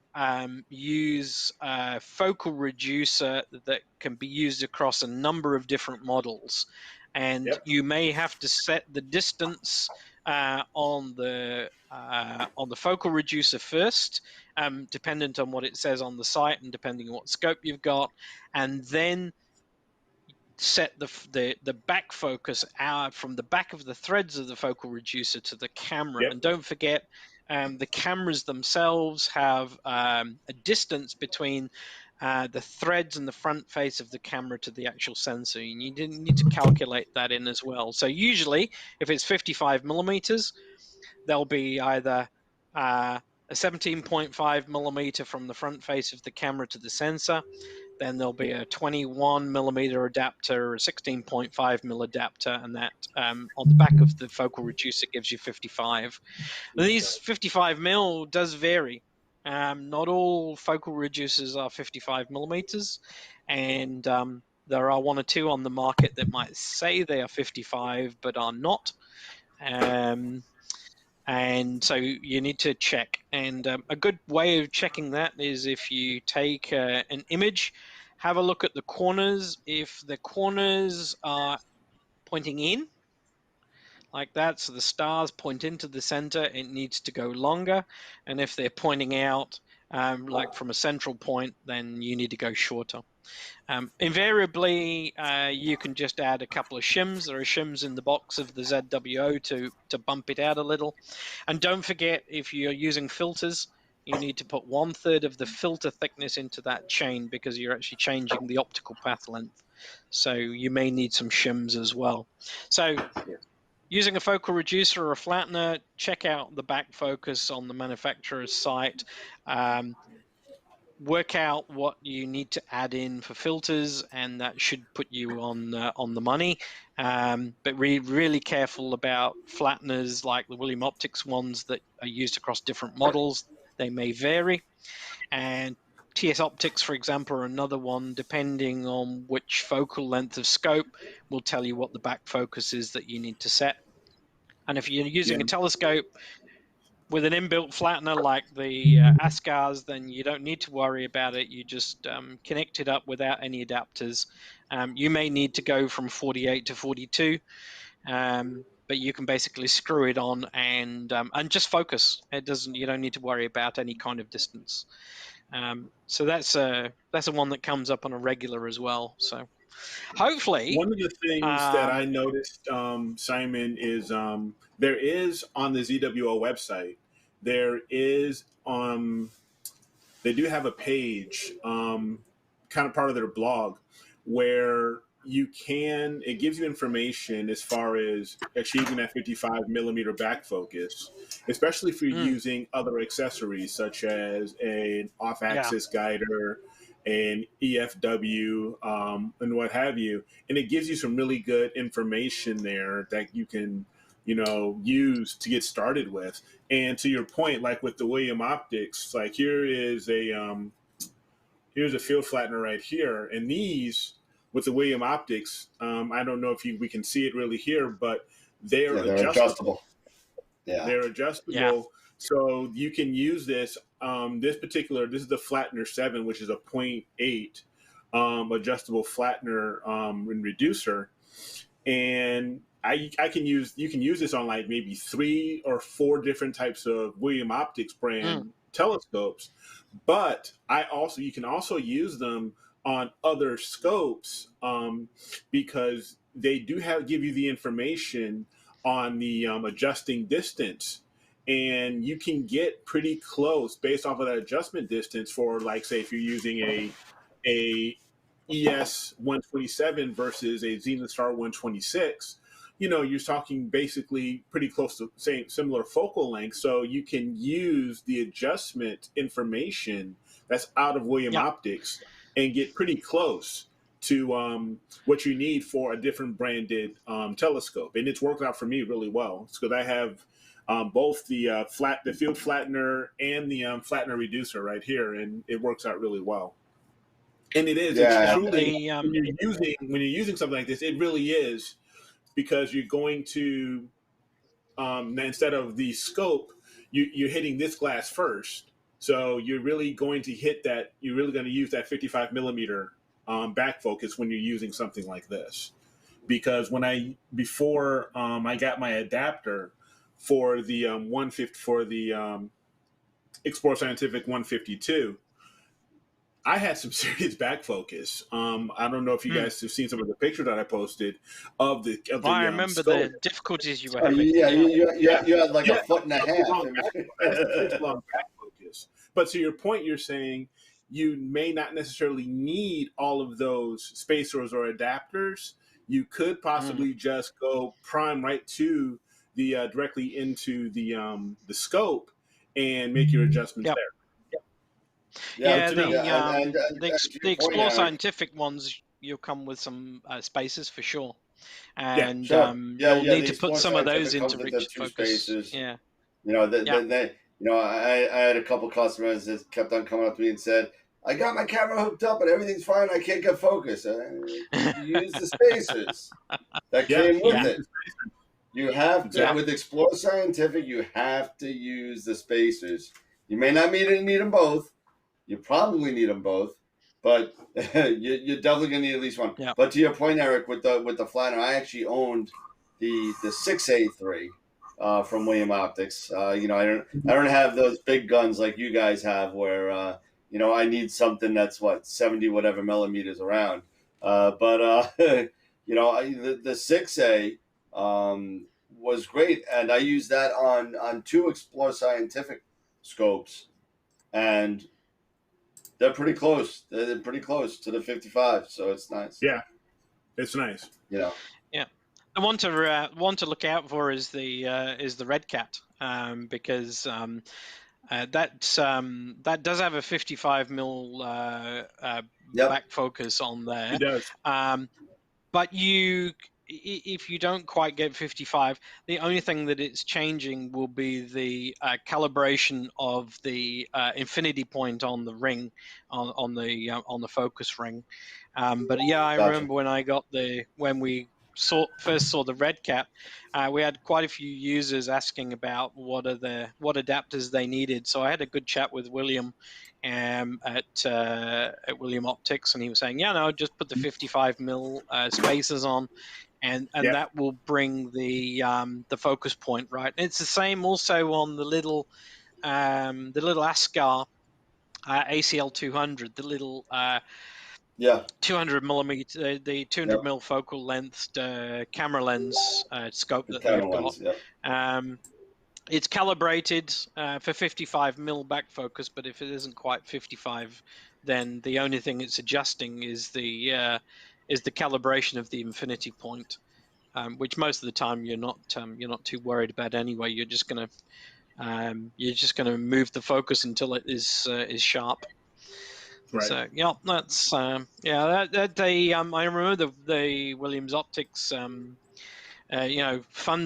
use a focal reducer that can be used across a number of different models. And Yep. you may have to set the distance on the focal reducer first, dependent on what it says on the site and depending on what scope you've got, and then set the back focus out from the back of the threads of the focal reducer to the camera. Yep. And don't forget, the cameras themselves have a distance between the threads and the front face of the camera to the actual sensor. You need to calculate that in as well. So usually, if it's 55 millimeters, there'll be either a 17.5 millimeter from the front face of the camera to the sensor. Then there'll be a 21 millimeter adapter, a 16.5 mil adapter, and that on the back of the focal reducer gives you 55. Now, these 55 mil does vary. Not all focal reducers are 55 millimeters, and there are one or two on the market that might say they are 55 but are not. And so you need to check. And a good way of checking that is if you take an image, have a look at the corners. If the corners are pointing in like that, so the stars point into the center, it needs to go longer. And if they're pointing out like from a central point, then you need to go shorter. Invariably, you can just add a couple of shims. There are shims in the box of the ZWO to bump it out a little. And don't forget, if you're using filters, you need to put 1/3 of the filter thickness into that chain because you're actually changing the optical path length. So you may need some shims as well. So using a focal reducer or a flattener, check out the back focus on the manufacturer's site. Work out what you need to add in for filters, and that should put you on the money. But really careful about flatteners like the William Optics ones that are used across different models. They may vary. And TS Optics, for example, are another one, depending on which focal length of scope, will tell you what the back focus is that you need to set. And if you're using a telescope with an inbuilt flattener like the ASCARs, then you don't need to worry about it. You just connect it up without any adapters. You may need to go from 48 to 42, but you can basically screw it on and just focus. You don't need to worry about any kind of distance. So that's a one that comes up on a regular as well. So hopefully, one of the things that I noticed, Simon, is there is on the ZWO website, there is they do have a page, kind of part of their blog, where it gives you information as far as achieving that 55 millimeter back focus, especially if you're using other accessories such as an off-axis guider, an EFW, and what have you. And it gives you some really good information there that you can, use to get started with. And to your point, like with the William Optics, like here's a field flattener right here. And these, with the William Optics, I don't know if we can see it really here, but they're adjustable. Yeah. They're adjustable. Yeah. So you can use this. This is the Flattener 7, which is a 0.8 adjustable flattener and reducer. And you can use this on like maybe 3 or 4 different types of William Optics brand telescopes. But you can also use them on other scopes because they do give you the information on the adjusting distance. And you can get pretty close based off of that adjustment distance for, like, say, if you're using a ES 127 versus a Zenith Star 126, you're talking basically pretty close to similar focal length. So you can use the adjustment information that's out of William Optics and get pretty close to what you need for a different branded telescope. And it's worked out for me really well. It's because I have both the field flattener and the flattener reducer right here, and it works out really well. And it is it's truly when you're using something like this, it really is, because you're going to instead of the scope, you're hitting this glass first. So you're really going to hit that. You're really going to use that 55 millimeter back focus when you're using something like this. Because before I got my adapter for the 150 for the Explore Scientific 152, I had some serious back focus. I don't know if you guys have seen some of the pictures that I posted of the I remember scope. the difficulties you were Oh, having. yeah, Yeah. you had like Yeah, a foot and a half. in between. I had serious long back focus. But to your point, you're saying you may not necessarily need all of those spacers or adapters. You could possibly just go prime right to the directly into the scope and make your adjustments Yep. there. Yeah, Yeah, Good to know. and to the your point, Explore Eric. Scientific ones, you'll come with some spaces for sure, Yeah. and Sure. you'll Yeah. need The to put Explore some of those Scientific into comes with the reach two focus. spaces. Yeah, You know, yeah. I had a couple customers that kept on coming up to me and said, "I got my camera hooked up and everything's fine. I can't get focus." Use the spacers that Yeah. came with Yeah. it. You have to Exactly. with Explore Scientific. You have to use the spacers. You may not need them both. You probably need them both, but you're definitely gonna need at least one. Yeah. But to your point, Eric, with the flatter, I actually owned the 6A3 from William Optics. You know, I don't have those big guns like you guys have, where you know, I need something that's what 70 whatever millimeters around. But you know, the 6A was great, and I used that on two Explore Scientific scopes, and they're pretty close. They're pretty close to the 55, so it's nice. Yeah. It's nice. You know. Yeah, the one to look out for is the red cat, because that does have a 55 mil Yep. back focus on there. It does. But if you don't quite get 55, the only thing that it's changing will be the calibration of the infinity point on the ring, on the focus ring. But yeah, I Gotcha. remember when we first saw the red cat, we had quite a few users asking about what adapters they needed. So I had a good chat with William at William Optics, and he was saying, yeah, no, just put the 55 mil spacers on, and Yeah. that will bring the focus point right. And it's the same also on the little ASCAR ACL 200, the little Yeah. 200 millimeter, the 200 Yep. mil focal length camera lens scope The that camera they've got. lens. Yep. It's calibrated for 55 mil back focus, but if it isn't quite 55, then the only thing it's adjusting is the calibration of the infinity point, which most of the time you're not too worried about anyway. You're just gonna move the focus until it is sharp. Right. So yeah, that's that they I remember the Williams Optics fun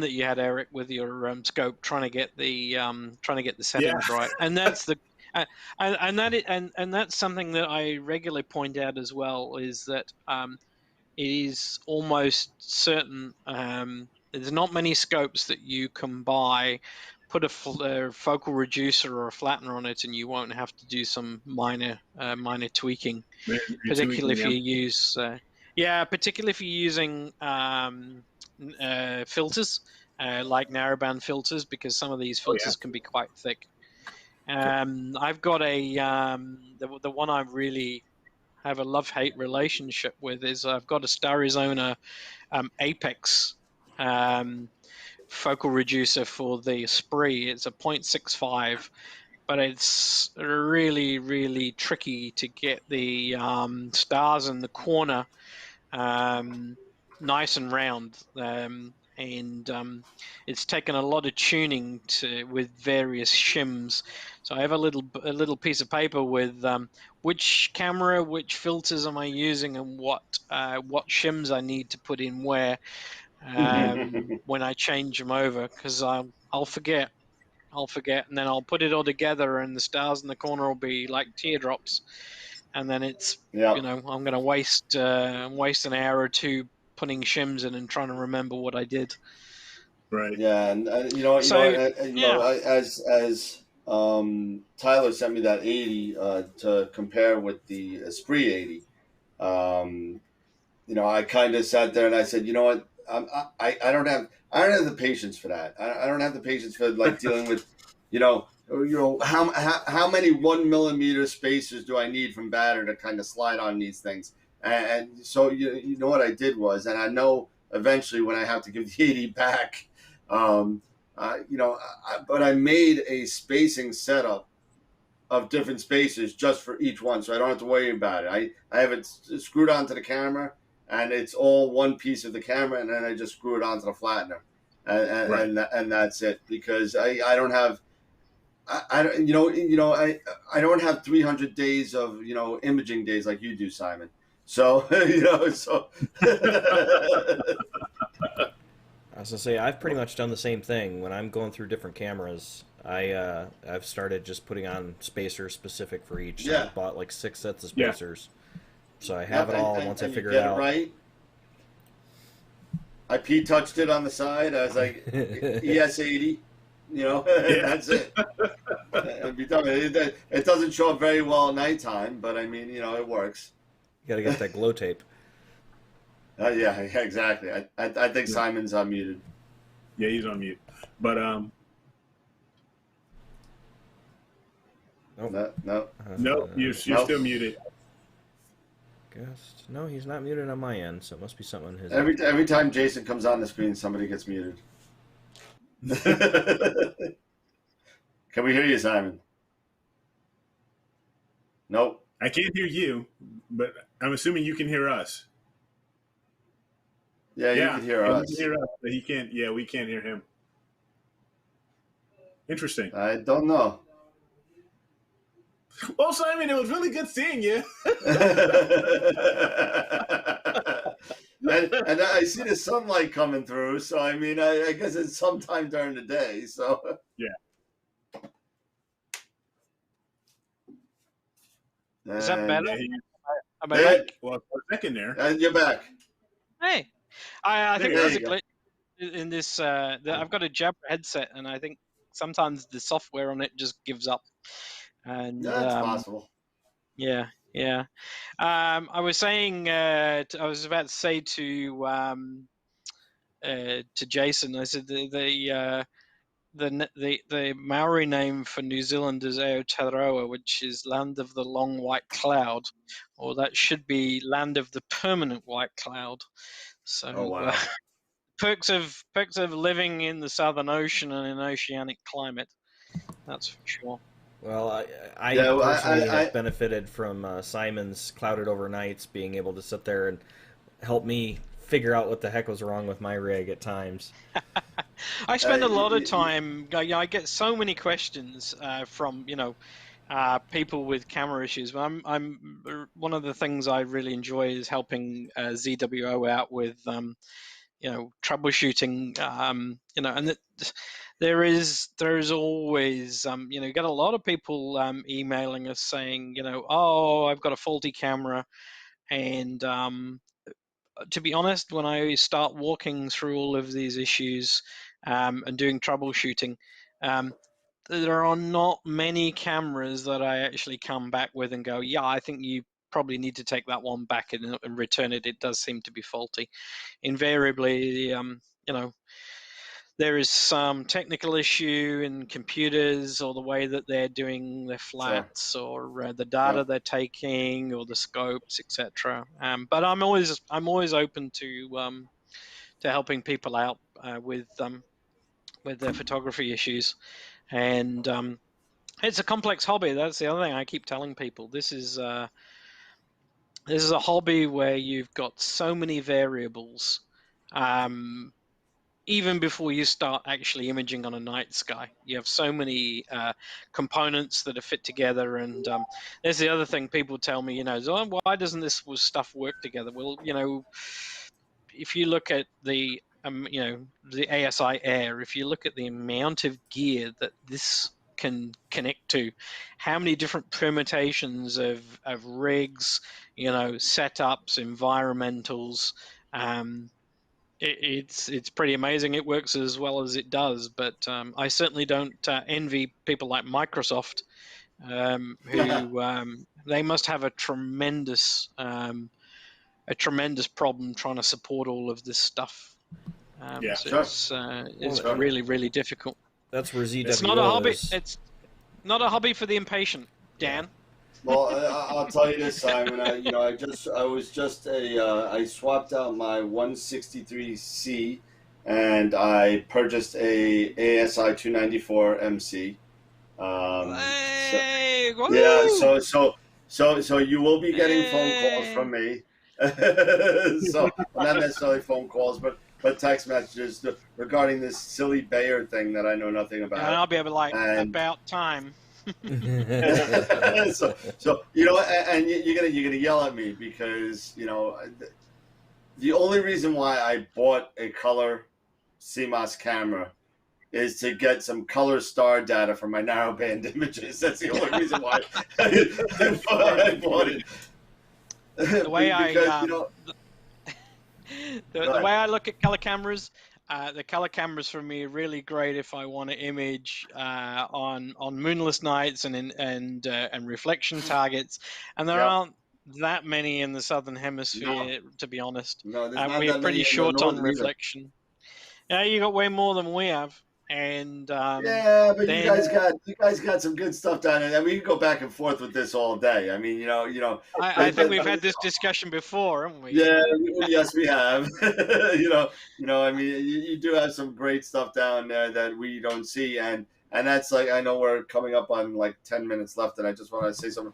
that you had, Eric, with your scope, trying to get the settings right, and that's the and that's something that I regularly point out as well, is that it is almost certain. There's not many scopes that you can buy, put a focal reducer or a flattener on it, and you won't have to do some minor tweaking. You're Particularly tweaking if them. you use, particularly if you're using filters, like narrowband filters, because some of these Oh, yeah. filters can be quite thick. I've got the one I really have a love-hate relationship with is I've got a Starizona Apex focal reducer for the Spree. It's a 0.65, but it's really, really tricky to get the stars in the corner nice and round. And it's taken a lot of tuning with various shims. So I have a little piece of paper with which camera, which filters am I using, and what shims I need to put in where when I change them over, because I'll forget. And then I'll put it all together, and the stars in the corner will be like teardrops, and then it's Yep. I'm going to waste an hour or two putting shims in and trying to remember what I did. Right. Yeah, and So yeah, as Tyler sent me that 80 to compare with the Spree 80. You know, I kind of sat there and I said, you know what? I don't have the patience for that. I don't have the patience for like dealing with, how many 1 millimeter spacers do I need from batter to kind of slide on these things? And so you know what I did was, and I know eventually when I have to give the 80 back, but I made a spacing setup of different spacers just for each one, so I don't have to worry about it. I have it screwed onto the camera, and it's all one piece of the camera, and then I just screw it onto the flattener, and that's it. Because I don't have I I don't have 300 days of imaging days like you do, Simon. So I was gonna say I've pretty much done the same thing when I'm going through different cameras. I've started just putting on spacers specific for each. So Yeah. I bought like 6 sets of Yeah. spacers, so I have it all once I figure it get out. right. I P-touched it on the side. I was like, ES80, that's it. It doesn't show up very well at nighttime, but I mean, it works. You gotta get that glow tape. Yeah, exactly. I think Simon's unmuted. Yeah, he's on mute. But Nope. No. you're still muted. Guess no, he's not muted on my end, so it must be something on his. Every time Jason comes on the screen, somebody gets muted. Can we hear you, Simon? Nope. I can't hear you, but I'm assuming you can hear us. Yeah, you can hear us. You can hear us, but he can't. Yeah, we can't hear him. Interesting. I don't know. Well, Simon, it was really good seeing you. and I see the sunlight coming through, so I mean, I guess it's sometime during the day. So yeah. Is that better? Am I back? Well, for a second there. And you're back. Hey, I think There basically in this, I've got a Jabra headset, and I think sometimes the software on it just gives up. And that's possible. Yeah. I was saying, I was about to say to Jason, I said the Maori name for New Zealand is Aotearoa, which is land of the long white cloud, or that should be land of the permanent white cloud. So Oh, wow. perks of living in the Southern Ocean and an oceanic climate, that's for sure. Well, I personally have benefited from Simon's clouded overnights, being able to sit there and help me figure out what the heck was wrong with my rig at times. I spend a lot of time. I get so many questions from people with camera issues. I'm one of the things I really enjoy is helping ZWO out with troubleshooting. And there is always you get a lot of people emailing us saying oh, I've got a faulty camera, and to be honest, when I start walking through all of these issues and doing troubleshooting, there are not many cameras that I actually come back with and go, yeah, I think you probably need to take that one back and return it. It does seem to be faulty. Invariably, there is some technical issue in computers, or the way that they're doing their flats, or the data they're taking, or the scopes, etc. But I'm always open to helping people out with their photography issues, and it's a complex hobby. That's the other thing I keep telling people. This is a hobby where you've got so many variables. Even before you start actually imaging on a night sky, you have so many components that are fit together. And there's the other thing people tell me, why doesn't this stuff work together? Well, if you look at the ASI Air, if you look at the amount of gear that this can connect to, how many different permutations of rigs, setups, environmentals, it's pretty amazing. It works as well as it does, but I certainly don't envy people like Microsoft, who they must have a tremendous problem trying to support all of this stuff. So it's really, really difficult. That's where ZWO It's not a hobby. is. It's not a hobby for the impatient, Dan. Yeah. Well, I'll tell you this, Simon. I swapped out my 163C, and I purchased a ASI 294 MC. Hey, so you will be getting phone calls from me. So not necessarily phone calls, but text messages regarding this silly Bayer thing that I know nothing about. And I'll be able to about time. so you know, and you're gonna yell at me because you know the only reason why I bought a color CMOS camera is to get some color star data for my narrowband images. That's the only reason why I bought it. The way the way I look at color cameras, the color cameras for me are really great if I want to image on moonless nights and reflection targets, and there aren't that many in the southern hemisphere, to be honest. No, we're pretty short on reflection. Yeah, you got way more than we have. And yeah, but you guys got some good stuff down there. I mean, you can go back and forth with this all day. I mean, you know. I think we've had this discussion before, haven't we? Yeah, yes, we have. you know. I mean, you do have some great stuff down there that we don't see, and that's like I know we're coming up on like 10 minutes left, and I just want to say something.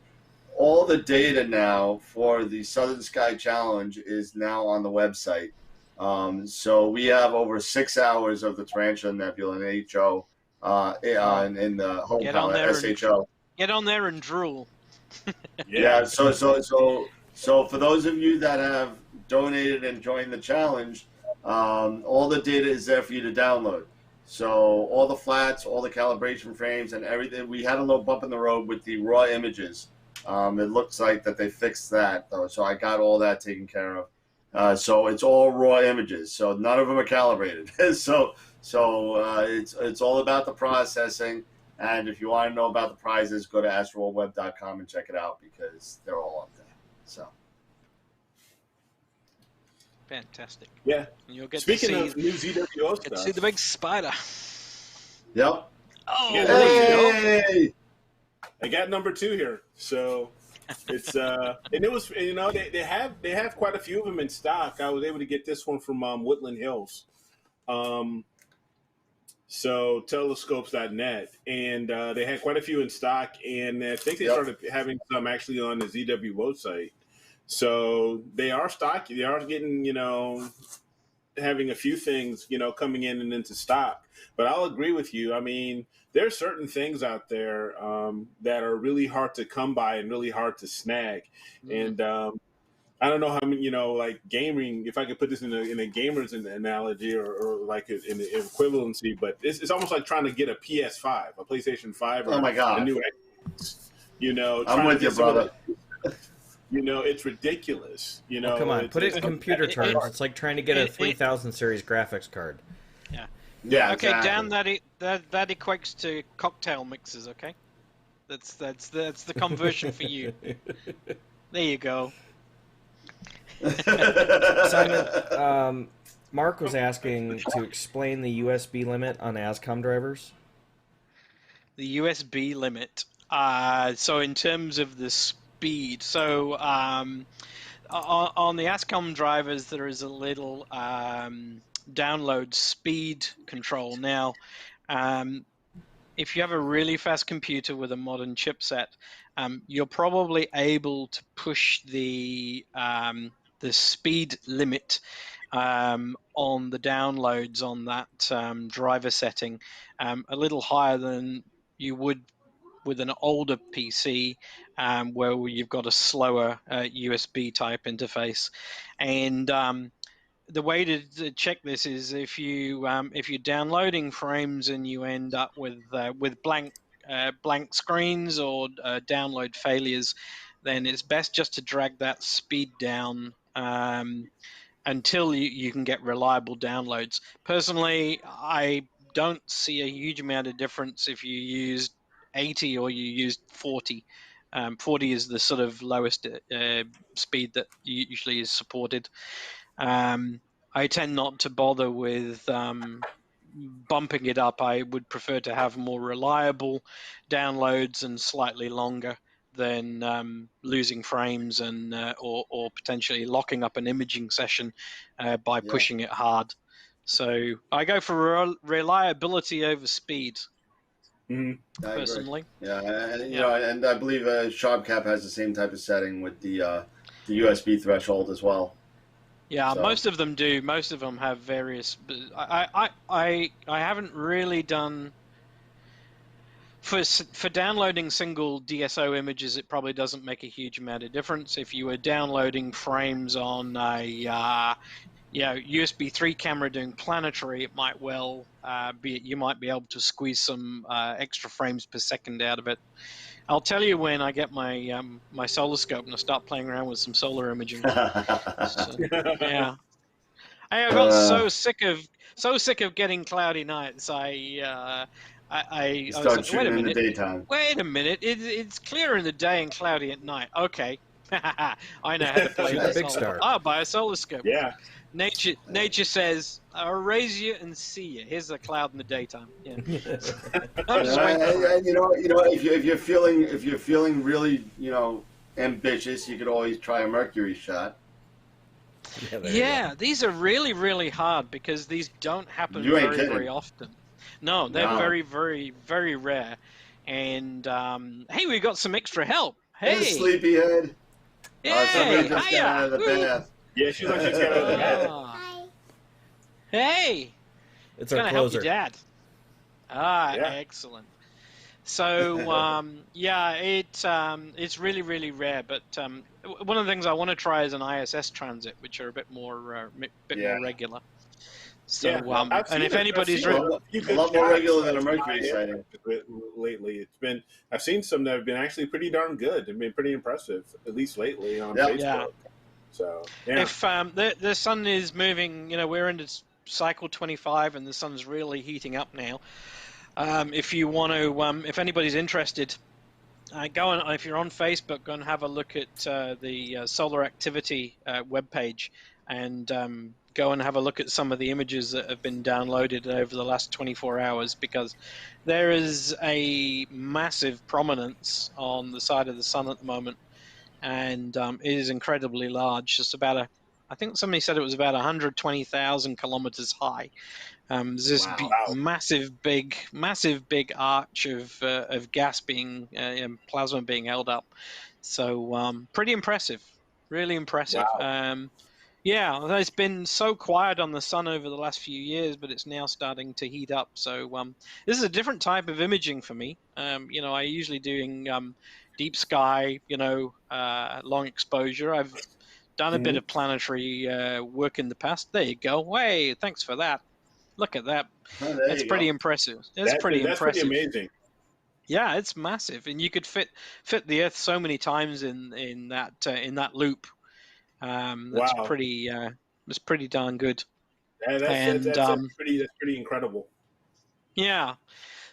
All the data now for the Southern Sky Challenge is now on the website. So we have over 6 hours of the Tarantula Nebula in HO in the home palette SHO. Get on there and drool. Yeah. So for those of you that have donated and joined the challenge, all the data is there for you to download. So all the flats, all the calibration frames, and everything. We had a little bump in the road with the raw images. It looks like that they fixed that though, so I got all that taken care of. So it's all raw images, so none of them are calibrated. so it's all about the processing. And if you want to know about the prizes, go to astroworldweb.com and check it out because they're all up there. So fantastic. Yeah. And you'll get Speaking of new ZWO stuff, see the big spider. Yep. Oh, yeah, hey! I got number 2 here, so. It's and it was, you know, they have quite a few of them in stock. I was able to get this one from Woodland Hills, so telescopes.net, and they had quite a few in stock, and I think they started having some actually on the ZWO site. So they are stock. They are getting, you know, having a few things, you know, coming in and into stock. But I'll agree with you. I mean, there are certain things out there that are really hard to come by and really hard to snag. Mm-hmm. And I don't know how many, you know, like gaming, if I could put this in a gamer's analogy or like in the equivalency, but it's almost like trying to get a PS5, a PlayStation 5, or oh my God, a new Xbox. You know, I'm with you, brother. You know, it's ridiculous. You know, come on, put it in computer terms. It's like trying to get a 3000 series graphics card. Yeah. Yeah. Okay, exactly. Dan, that equates to cocktail mixes. Okay, that's the conversion for you. There you go. Simon, Mark was asking to explain the USB limit on ASCOM drivers. The USB limit. So in terms of the speed, so on the ASCOM drivers, there is a little download speed control. Now, if you have a really fast computer with a modern chipset, you're probably able to push the speed limit on the downloads on that driver setting a little higher than you would with an older PC where you've got a slower USB type interface. And the way to check this is if you're downloading frames and you end up with blank screens or download failures, then it's best just to drag that speed down until you can get reliable downloads. Personally, I don't see a huge amount of difference if you use 80 or you used 40. 40 is the sort of lowest speed that usually is supported. I tend not to bother with bumping it up. I would prefer to have more reliable downloads and slightly longer than losing frames and or potentially locking up an imaging session by pushing it hard. So I go for reliability over speed. Personally, and I believe SharpCap has the same type of setting with the USB threshold as well. Yeah, so. Most of them do. Most of them have various. I haven't really done for downloading single DSO images. It probably doesn't make a huge amount of difference. If you were downloading frames on a USB 3 camera doing planetary, it might well you might be able to squeeze some extra frames per second out of it. I'll tell you when I get my my solar scope and I start playing around with some solar imaging. So, yeah, I got so sick of getting cloudy nights. I was like, wait a minute. Wait a minute. It's clear in the day and cloudy at night. Okay, I know how to play this. Big star. I'll buy a solar scope. Yeah. Nature says, "I'll raise you and see you." Here's a cloud in the daytime. Yeah. And if you're feeling really ambitious, you could always try a mercury shot. Yeah, these are really, really hard because these don't happen very, very often. No, they're very, very, very rare. And hey, we got some extra help. Hey, sleepyhead. Yeah, somebody just got out of the bath. Yeah, she's like she's got out of the bath. Hi. Hey, it's gonna our closer. help your dad. Excellent. So it's really, really rare. But one of the things I want to try is an ISS transit, which are a bit more more regular. So and if anybody's a lot more regular than a mercury sighting lately, I've seen some that have been actually pretty darn good. They've been pretty impressive, at least lately on Facebook. Yeah. So if the sun is moving, we're into cycle 25 and the sun's really heating up now. If you want to, if anybody's interested, if you're on Facebook, go and have a look at the Solar Activity webpage and go and have a look at some of the images that have been downloaded over the last 24 hours, because there is a massive prominence on the side of the sun at the moment, and it is incredibly large. Just about I think somebody said it was about 120,000 kilometers high. There's this massive big arch of gas being plasma being held up. So pretty impressive, really impressive. Wow. It's been so quiet on the sun over the last few years, but it's now starting to heat up. So this is a different type of imaging for me. I usually doing deep sky, long exposure. I've done a bit of planetary work in the past. There you go. Hey, thanks for that. Look at that. That's pretty impressive. That's pretty impressive. Pretty amazing. Yeah, it's massive, and you could fit the Earth so many times in that loop. That's pretty darn good. Yeah, that's pretty incredible. Yeah.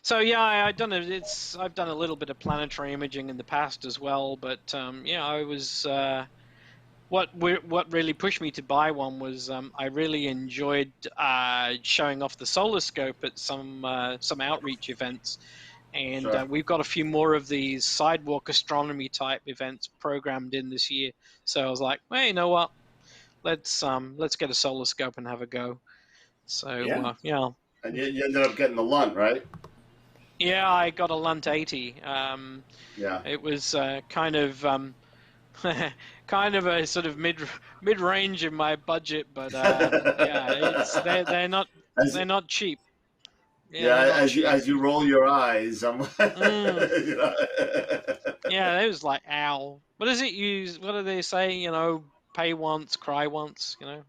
So I've done a little bit of planetary imaging in the past as well, but I was what really pushed me to buy one was I really enjoyed showing off the solar scope at some outreach events, and we've got a few more of these sidewalk astronomy type events programmed in this year. So I was like, hey, you know what? Let's get a solar scope and have a go. So And you ended up getting the Lunt, right? Yeah, I got a Lunt 80. It was kind of a sort of mid range in my budget, but they're not cheap. As you roll your eyes, I'm it was like, ow. What does it use? What do they say? Pay once, cry once. That's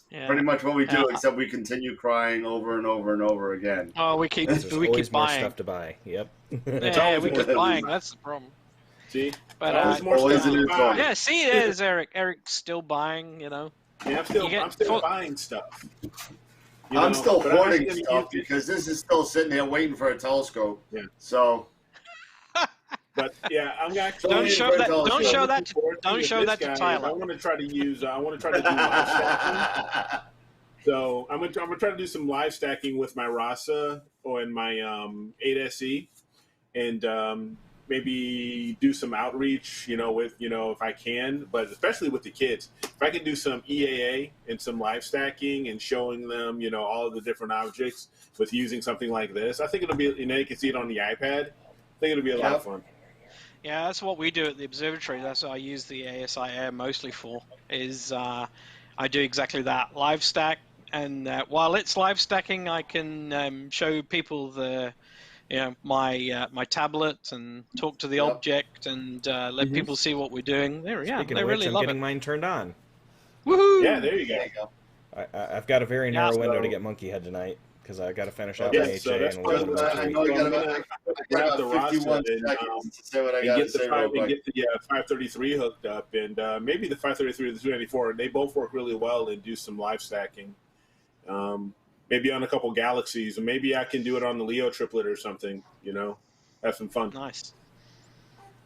pretty much what we do, except we continue crying over and over and over again. Oh, we keep buying more stuff to buy. Yep. We keep buying. That's the problem. See, but see, there's Eric. Eric's still buying. Yeah, I'm still buying stuff. I'm still hoarding stuff because this is still sitting there waiting for a telescope. Yeah. So But yeah, I'm actually Don't show that. Don't show that. Don't show that to Tyler. I want to try to use. I want to try to do live stacking. So I'm gonna try to do some live stacking with my Rasa or in my 8SE, and maybe do some outreach. With if I can, but especially with the kids, if I can do some EAA and some live stacking and showing them, all of the different objects with using something like this, I think it'll be. You can see it on the iPad. I think it'll be a lot of fun. Yeah, that's what we do at the observatory. That's what I use the ASI Air mostly for. Is I do exactly that, live stack. And while it's live stacking, I can show people my tablet and talk to the object and let people see what we're doing. They really love it. I'm getting mine turned on. Woohoo! Yeah, there you go. I've got a very narrow window to get Monkey Head tonight because I got to finish out my HA and a little bit. I know I got about 51 seconds to say what I got to say real quick. Get the 533 hooked up, and maybe the 533 or the 294. They both work really well and do some live stacking. Maybe on a couple galaxies, and maybe I can do it on the Leo triplet or something. Have some fun. Nice.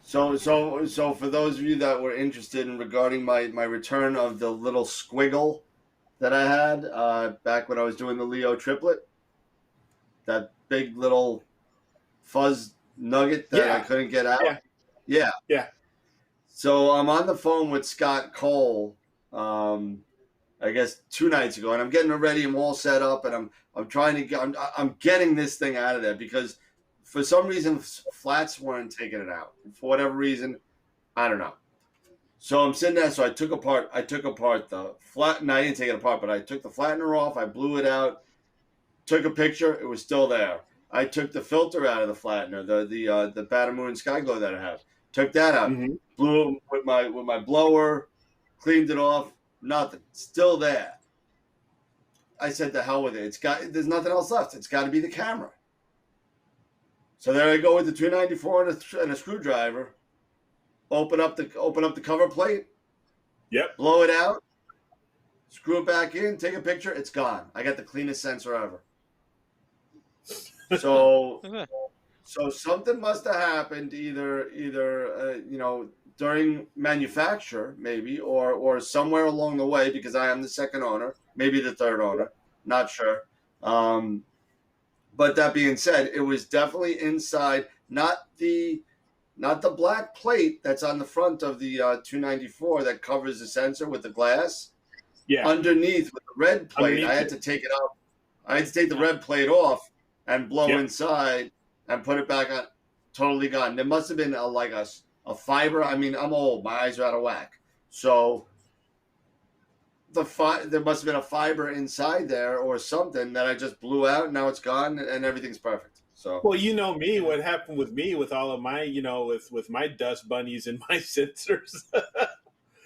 So for those of you that were interested in regarding my return of the little squiggle that I had back when I was doing the Leo triplet, that big little fuzz nugget that I couldn't get out. Yeah. So I'm on the phone with Scott Cole. I guess 2 nights ago, and I'm getting it ready. I'm all set up, and I'm trying to get. I'm getting this thing out of there because for some reason flats weren't taking it out. For whatever reason, I don't know. So I'm sitting there. So I took apart the flat. No, I didn't take it apart, but I took the flattener off. I blew it out. Took a picture. It was still there. I took the filter out of the flattener, the Batamoon Sky Glow that I have. Took that out. Blew it with my blower. Cleaned it off. Nothing. Still there. I said, "The hell with it. There's nothing else left. It's got to be the camera." So there I go with the 294 and a screwdriver. Open up the cover plate. Yep. Blow it out. Screw it back in. Take a picture. It's gone. I got the cleanest sensor ever. So something must have happened either during manufacture, maybe, or somewhere along the way, because I am the second owner, maybe the third owner, not sure. But that being said, it was definitely inside, not the black plate that's on the front of the 294 that covers the sensor with the glass. Yeah. Underneath with the red plate, I had to take it off. I had to take the red plate off and blow inside and put it back on. Totally gone. There must have been a fiber. I mean, I'm old. My eyes are out of whack. So there must have been a fiber inside there or something that I just blew out. And now it's gone and everything's perfect. So well, me, what happened with me with all of my, with my dust bunnies and my sensors.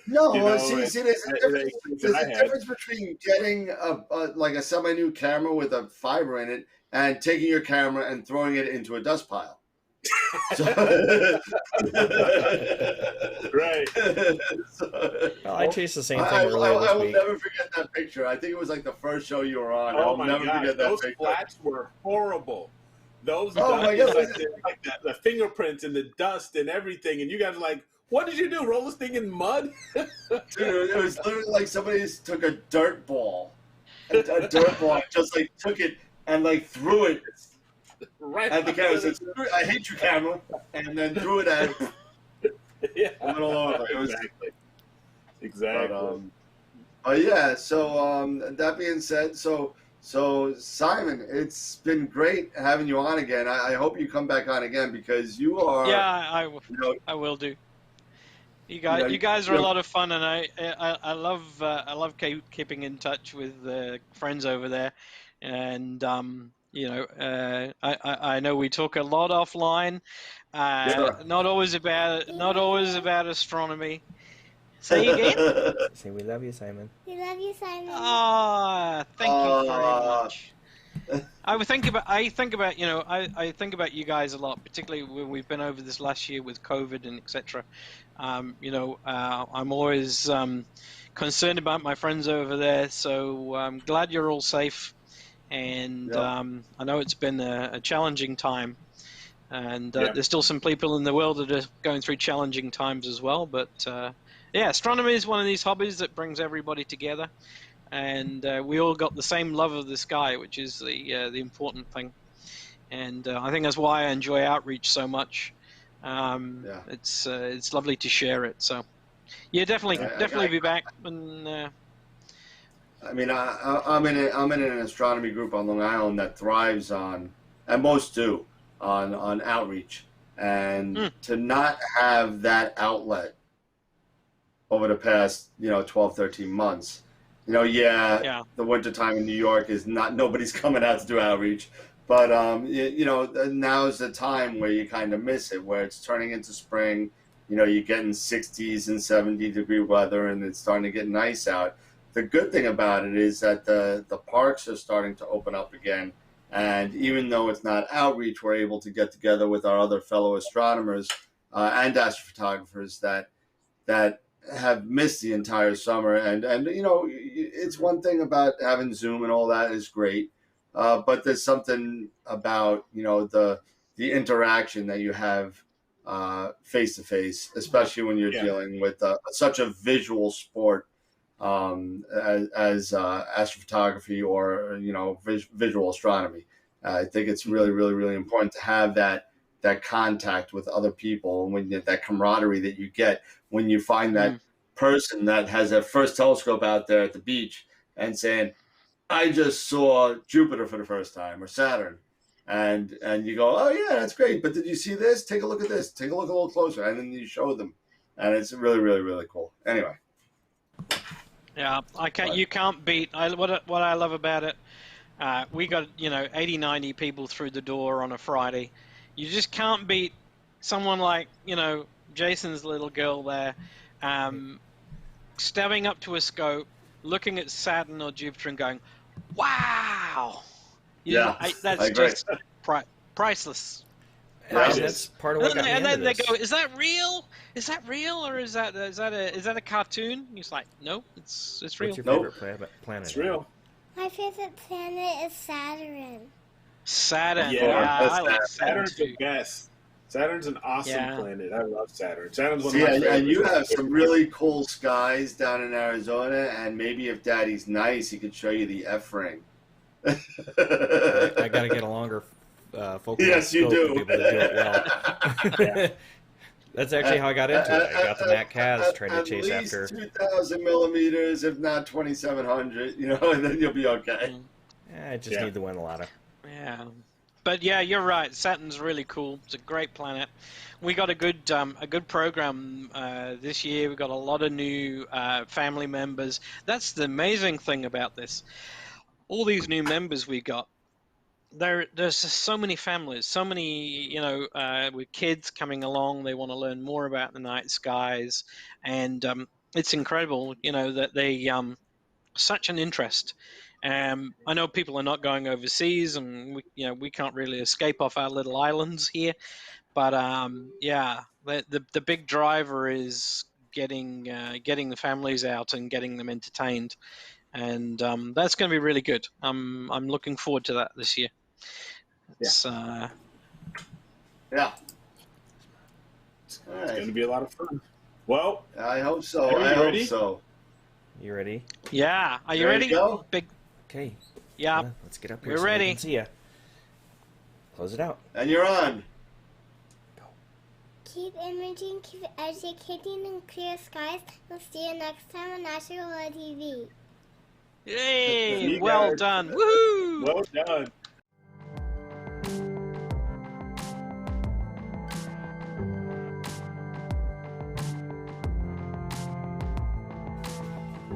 No, there's a difference between getting a semi-new camera with a fiber in it and taking your camera and throwing it into a dust pile. Right. I chased the same thing I earlier will this week. never forget that picture. I think it was like the first show you were on. Oh my God, those flats were horrible. Those the fingerprints and the dust and everything, and you guys are like, "What did you do? Roll this thing in mud?" Dude, it was literally like somebody took a dirt ball, and just took it and threw it right at the camera. Said, "I hate you, camera," and then threw it at yeah, went all over. It was exactly. But yeah. So that being said, so Simon, it's been great having you on again. I hope you come back on again because you are. Yeah, I will do. You guys are a lot of fun, and I love keeping in touch with friends over there, and I know we talk a lot offline, not always about astronomy. Say again. Say we love you, Simon. We love you, Simon. Ah, thank you very much. I think about you guys a lot, particularly when we've been over this last year with COVID and etc. I'm always concerned about my friends over there, so I'm glad you're all safe. And I know it's been a challenging time, And there's still some people in the world that are going through challenging times as well. But yeah, astronomy is one of these hobbies that brings everybody together, and we all got the same love of the sky, which is the important thing. And I think that's why I enjoy outreach so much. It's lovely to share it. So yeah, definitely be back. And I mean, I'm in an astronomy group on Long Island that thrives on, and most do, on outreach, and to not have that outlet over the past 12, 13 months. The wintertime in New York is nobody's coming out to do outreach. But, now's the time where you kind of miss it, where it's turning into spring. You're getting 60s and 70-degree weather, and it's starting to get nice out. The good thing about it is that the parks are starting to open up again. And even though it's not outreach, we're able to get together with our other fellow astronomers and astrophotographers that have missed the entire summer. And it's one thing about having Zoom and all that is great. But there's something about the interaction that you have face to face, especially when you're dealing with such a visual sport as astrophotography or visual astronomy. I think it's really, really, really important to have that contact with other people, and when that camaraderie that you get when you find that person that has a first telescope out there at the beach and saying, I just saw Jupiter for the first time, or Saturn. And you go, oh, yeah, that's great. But did you see this? Take a look at this. Take a look a little closer. And then you show them. And it's really, really, really cool. Anyway. Yeah, you can't beat what I love about it. We got 80, 90 people through the door on a Friday. You just can't beat someone like Jason's little girl there, stepping up to a scope, looking at Saturn or Jupiter and going, wow! That's just priceless. Yeah, that's part of what got me into then this. they go, "Is that real? Is that real, or is that a cartoon?" And he's like, "No, it's real." What's your favorite planet? It's real. My favorite planet is Saturn. Saturn. Yeah, I like Saturn's Saturn the best. Saturn's an awesome planet. I love Saturn. Saturn's one of my favorites. And you have some really cool skies down in Arizona, and maybe if Daddy's nice, he could show you the F ring. I got to get a longer focal yes, you scope do. to be able to do it well. That's actually how I got into it. I got the Mac Cas trying to chase after. At least 2,000 millimeters, if not 2,700, and then you'll be okay. I just need to win a lot of. Yeah. But yeah, you're right. Saturn's really cool. It's a great planet. We got a good program this year. We got a lot of new family members. That's the amazing thing about this. All these new members we got. There's so many families, so many with kids coming along. They want to learn more about the night skies, and it's incredible. That they such an interest. I know people are not going overseas, and we can't really escape off our little islands here. But the big driver is getting the families out and getting them entertained, and that's going to be really good. I'm looking forward to that this year. It's All right. going to be a lot of fun. Well, I hope so. I hope so. You ready? Yeah. Are you Ready ready? to go? Okay. Yeah. Let's get up here. We're ready. We can see ya. Close it out. And you're on. Keep imaging, keep educating in clear skies. We'll see you next time on AstroWorld TV. Yay! Well done. Woohoo! Well done.